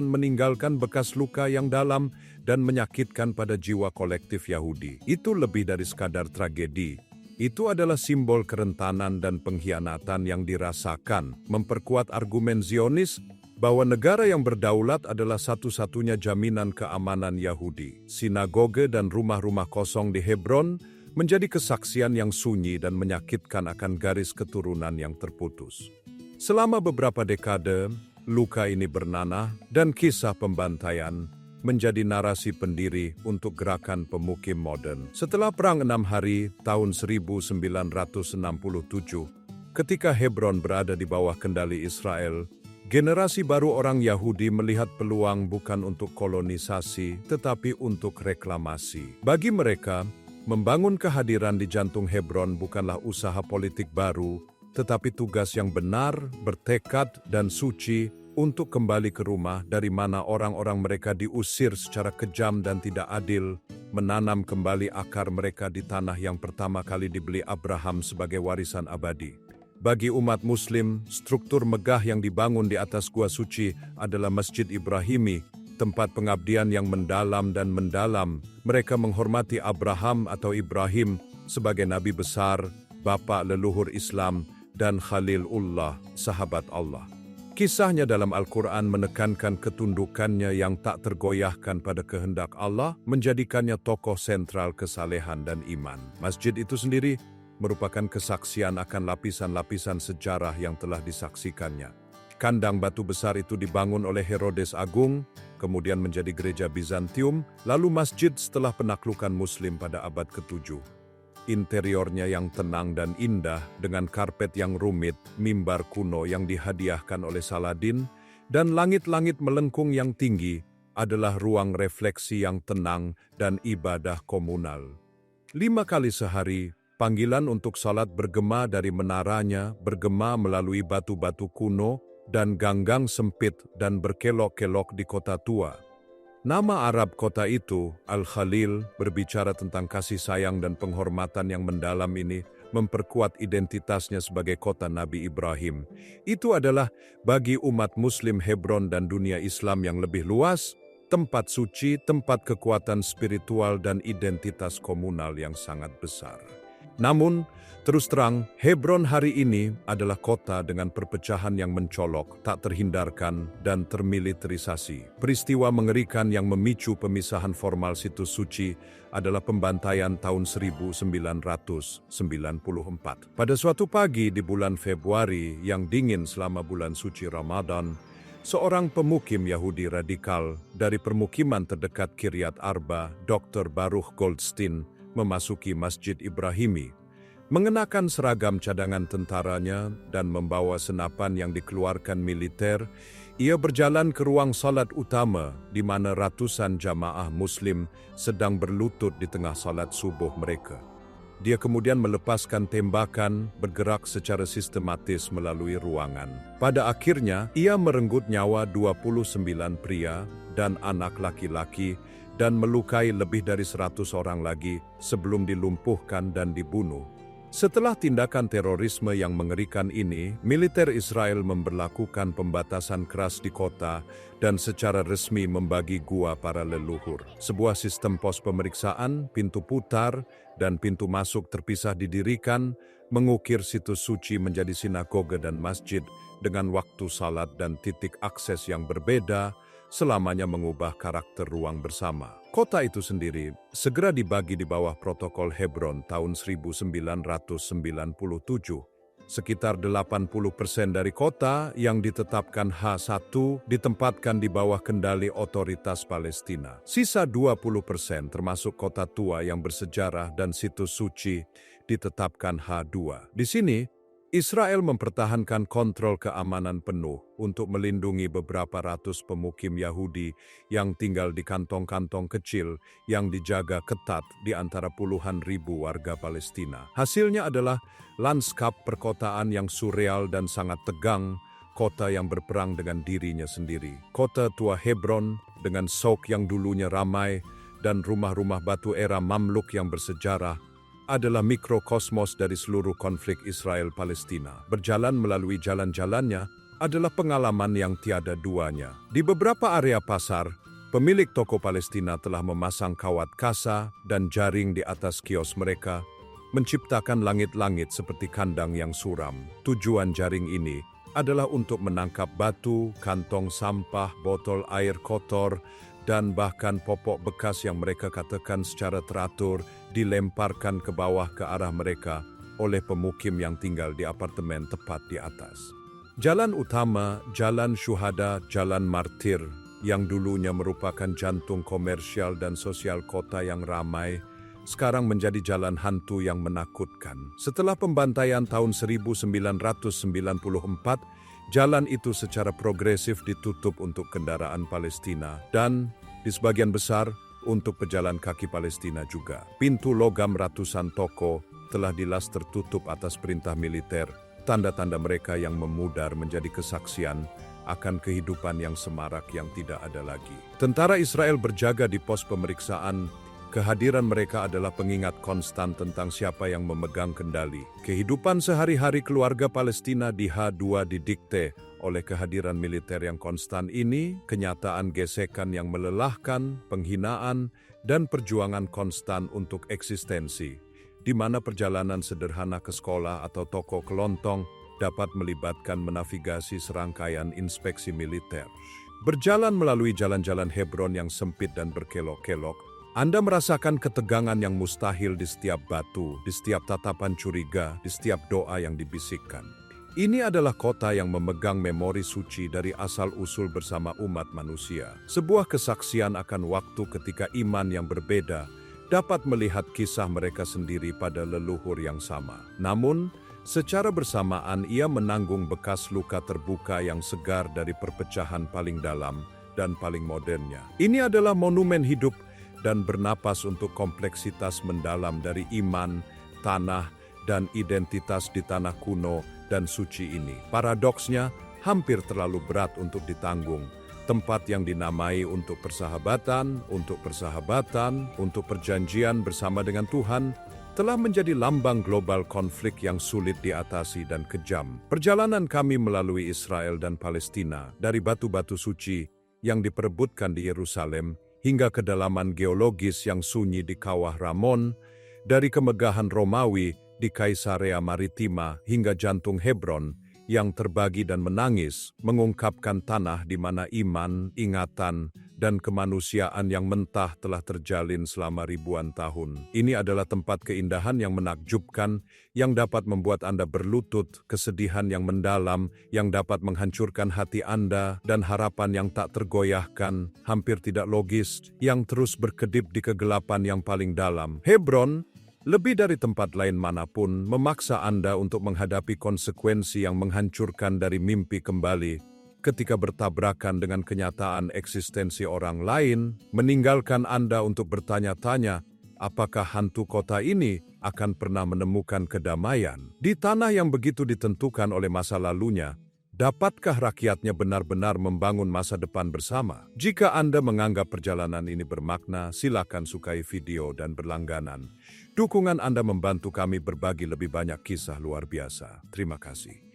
meninggalkan bekas luka yang dalam dan menyakitkan pada jiwa kolektif Yahudi. Itu lebih dari sekadar tragedi. Itu adalah simbol kerentanan dan pengkhianatan yang dirasakan, memperkuat argumen Zionis bahwa negara yang berdaulat adalah satu-satunya jaminan keamanan Yahudi. Sinagoge dan rumah-rumah kosong di Hebron menjadi kesaksian yang sunyi dan menyakitkan akan garis keturunan yang terputus. Selama beberapa dekade, luka ini bernanah dan kisah pembantaian menjadi narasi pendiri untuk gerakan pemukim modern. Setelah Perang 6 Hari tahun 1967, ketika Hebron berada di bawah kendali Israel, generasi baru orang Yahudi melihat peluang bukan untuk kolonisasi, tetapi untuk reklamasi. Bagi mereka, membangun kehadiran di jantung Hebron bukanlah usaha politik baru, tetapi tugas yang benar, bertekad, dan suci untuk kembali ke rumah dari mana orang-orang mereka diusir secara kejam dan tidak adil, menanam kembali akar mereka di tanah yang pertama kali dibeli Abraham sebagai warisan abadi. Bagi umat Muslim, struktur megah yang dibangun di atas Gua Suci adalah Masjid Ibrahimi, tempat pengabdian yang mendalam dan mendalam. Mereka menghormati Abraham atau Ibrahim sebagai nabi besar, bapa leluhur Islam, dan Khalilullah, sahabat Allah. Kisahnya dalam Al-Quran menekankan ketundukannya yang tak tergoyahkan pada kehendak Allah, menjadikannya tokoh sentral kesalehan dan iman. Masjid itu sendiri merupakan kesaksian akan lapisan-lapisan sejarah yang telah disaksikannya. Kandang batu besar itu dibangun oleh Herodes Agung, kemudian menjadi gereja Bizantium, lalu masjid setelah penaklukan Muslim pada abad ke-7. Interiornya yang tenang dan indah dengan karpet yang rumit, mimbar kuno yang dihadiahkan oleh Saladin, dan langit-langit melengkung yang tinggi adalah ruang refleksi yang tenang dan ibadah komunal. 5 kali sehari, panggilan untuk salat bergema dari menaranya, bergema melalui batu-batu kuno dan ganggang sempit dan berkelok-kelok di kota tua. Nama Arab kota itu, Al-Khalil, berbicara tentang kasih sayang dan penghormatan yang mendalam ini, memperkuat identitasnya sebagai kota Nabi Ibrahim. Itu adalah bagi umat Muslim Hebron dan dunia Islam yang lebih luas, tempat suci, tempat kekuatan spiritual dan identitas komunal yang sangat besar. Namun, terus terang, Hebron hari ini adalah kota dengan perpecahan yang mencolok, tak terhindarkan, dan termiliterisasi. Peristiwa mengerikan yang memicu pemisahan formal situs suci adalah pembantaian tahun 1994. Pada suatu pagi di bulan Februari yang dingin selama bulan suci Ramadan, seorang pemukim Yahudi radikal dari permukiman terdekat Kiryat Arba, Dr. Baruch Goldstein, memasuki Masjid Ibrahimi, mengenakan seragam cadangan tentaranya dan membawa senapan yang dikeluarkan militer. Ia berjalan ke ruang salat utama di mana ratusan jamaah Muslim sedang berlutut di tengah salat subuh mereka. Dia kemudian melepaskan tembakan, bergerak secara sistematis melalui ruangan. Pada akhirnya, ia merenggut nyawa 29 pria dan anak laki-laki dan melukai lebih dari 100 orang lagi sebelum dilumpuhkan dan dibunuh. Setelah tindakan terorisme yang mengerikan ini, militer Israel memberlakukan pembatasan keras di kota dan secara resmi membagi gua para leluhur. Sebuah sistem pos pemeriksaan, pintu putar, dan pintu masuk terpisah didirikan, mengukir situs suci menjadi sinagoga dan masjid dengan waktu salat dan titik akses yang berbeda, selamanya mengubah karakter ruang bersama. Kota itu sendiri segera dibagi di bawah protokol Hebron tahun 1997. Sekitar 80% dari kota yang ditetapkan H1 ditempatkan di bawah kendali otoritas Palestina. Sisa 20% termasuk kota tua yang bersejarah dan situs suci ditetapkan H2. Di sini, Israel mempertahankan kontrol keamanan penuh untuk melindungi beberapa ratus pemukim Yahudi yang tinggal di kantong-kantong kecil yang dijaga ketat di antara puluhan ribu warga Palestina. Hasilnya adalah lanskap perkotaan yang surreal dan sangat tegang, kota yang berperang dengan dirinya sendiri. Kota tua Hebron dengan souk yang dulunya ramai dan rumah-rumah batu era Mamluk yang bersejarah adalah mikrokosmos dari seluruh konflik Israel-Palestina. Berjalan melalui jalan-jalannya adalah pengalaman yang tiada duanya. Di beberapa area pasar, pemilik toko Palestina telah memasang kawat kasa dan jaring di atas kios mereka, menciptakan langit-langit seperti kandang yang suram. Tujuan jaring ini adalah untuk menangkap batu, kantong sampah, botol air kotor, dan bahkan popok bekas yang mereka katakan secara teratur dilemparkan ke bawah ke arah mereka oleh pemukim yang tinggal di apartemen tepat di atas. Jalan utama, Jalan Syuhada, Jalan Martir, yang dulunya merupakan jantung komersial dan sosial kota yang ramai, sekarang menjadi jalan hantu yang menakutkan. Setelah pembantaian tahun 1994, jalan itu secara progresif ditutup untuk kendaraan Palestina dan, di sebagian besar, untuk pejalan kaki Palestina juga. Pintu logam ratusan toko telah dilas tertutup atas perintah militer, tanda-tanda mereka yang memudar menjadi kesaksian akan kehidupan yang semarak yang tidak ada lagi. Tentara Israel berjaga di pos pemeriksaan. Kehadiran mereka adalah pengingat konstan tentang siapa yang memegang kendali. Kehidupan sehari-hari keluarga Palestina di H2 didikte oleh kehadiran militer yang konstan ini, kenyataan gesekan yang melelahkan, penghinaan, dan perjuangan konstan untuk eksistensi, di mana perjalanan sederhana ke sekolah atau toko kelontong dapat melibatkan menavigasi serangkaian inspeksi militer. Berjalan melalui jalan-jalan Hebron yang sempit dan berkelok-kelok, Anda merasakan ketegangan yang mustahil di setiap batu, di setiap tatapan curiga, di setiap doa yang dibisikkan. Ini adalah kota yang memegang memori suci dari asal-usul bersama umat manusia. Sebuah kesaksian akan waktu ketika iman yang berbeda dapat melihat kisah mereka sendiri pada leluhur yang sama. Namun, secara bersamaan ia menanggung bekas luka terbuka yang segar dari perpecahan paling dalam dan paling modernnya. Ini adalah monumen hidup dan bernapas untuk kompleksitas mendalam dari iman, tanah, dan identitas di tanah kuno dan suci ini. Paradoksnya, hampir terlalu berat untuk ditanggung. Tempat yang dinamai untuk persahabatan, untuk perjanjian bersama dengan Tuhan, telah menjadi lambang global konflik yang sulit diatasi dan kejam. Perjalanan kami melalui Israel dan Palestina, dari batu-batu suci yang diperebutkan di Yerusalem, hingga kedalaman geologis yang sunyi di kawah Ramon, dari kemegahan Romawi di Kaisarea Maritima hingga jantung Hebron yang terbagi dan menangis, mengungkapkan tanah di mana iman, ingatan, dan kemanusiaan yang mentah telah terjalin selama ribuan tahun. Ini adalah tempat keindahan yang menakjubkan, yang dapat membuat Anda berlutut, kesedihan yang mendalam, yang dapat menghancurkan hati Anda, dan harapan yang tak tergoyahkan, hampir tidak logis, yang terus berkedip di kegelapan yang paling dalam. Hebron, lebih dari tempat lain manapun, memaksa Anda untuk menghadapi konsekuensi yang menghancurkan dari mimpi kembali ketika bertabrakan dengan kenyataan eksistensi orang lain, meninggalkan Anda untuk bertanya-tanya, apakah hantu kota ini akan pernah menemukan kedamaian? Di tanah yang begitu ditentukan oleh masa lalunya, dapatkah rakyatnya benar-benar membangun masa depan bersama? Jika Anda menganggap perjalanan ini bermakna, silakan sukai video dan berlangganan. Dukungan Anda membantu kami berbagi lebih banyak kisah luar biasa. Terima kasih.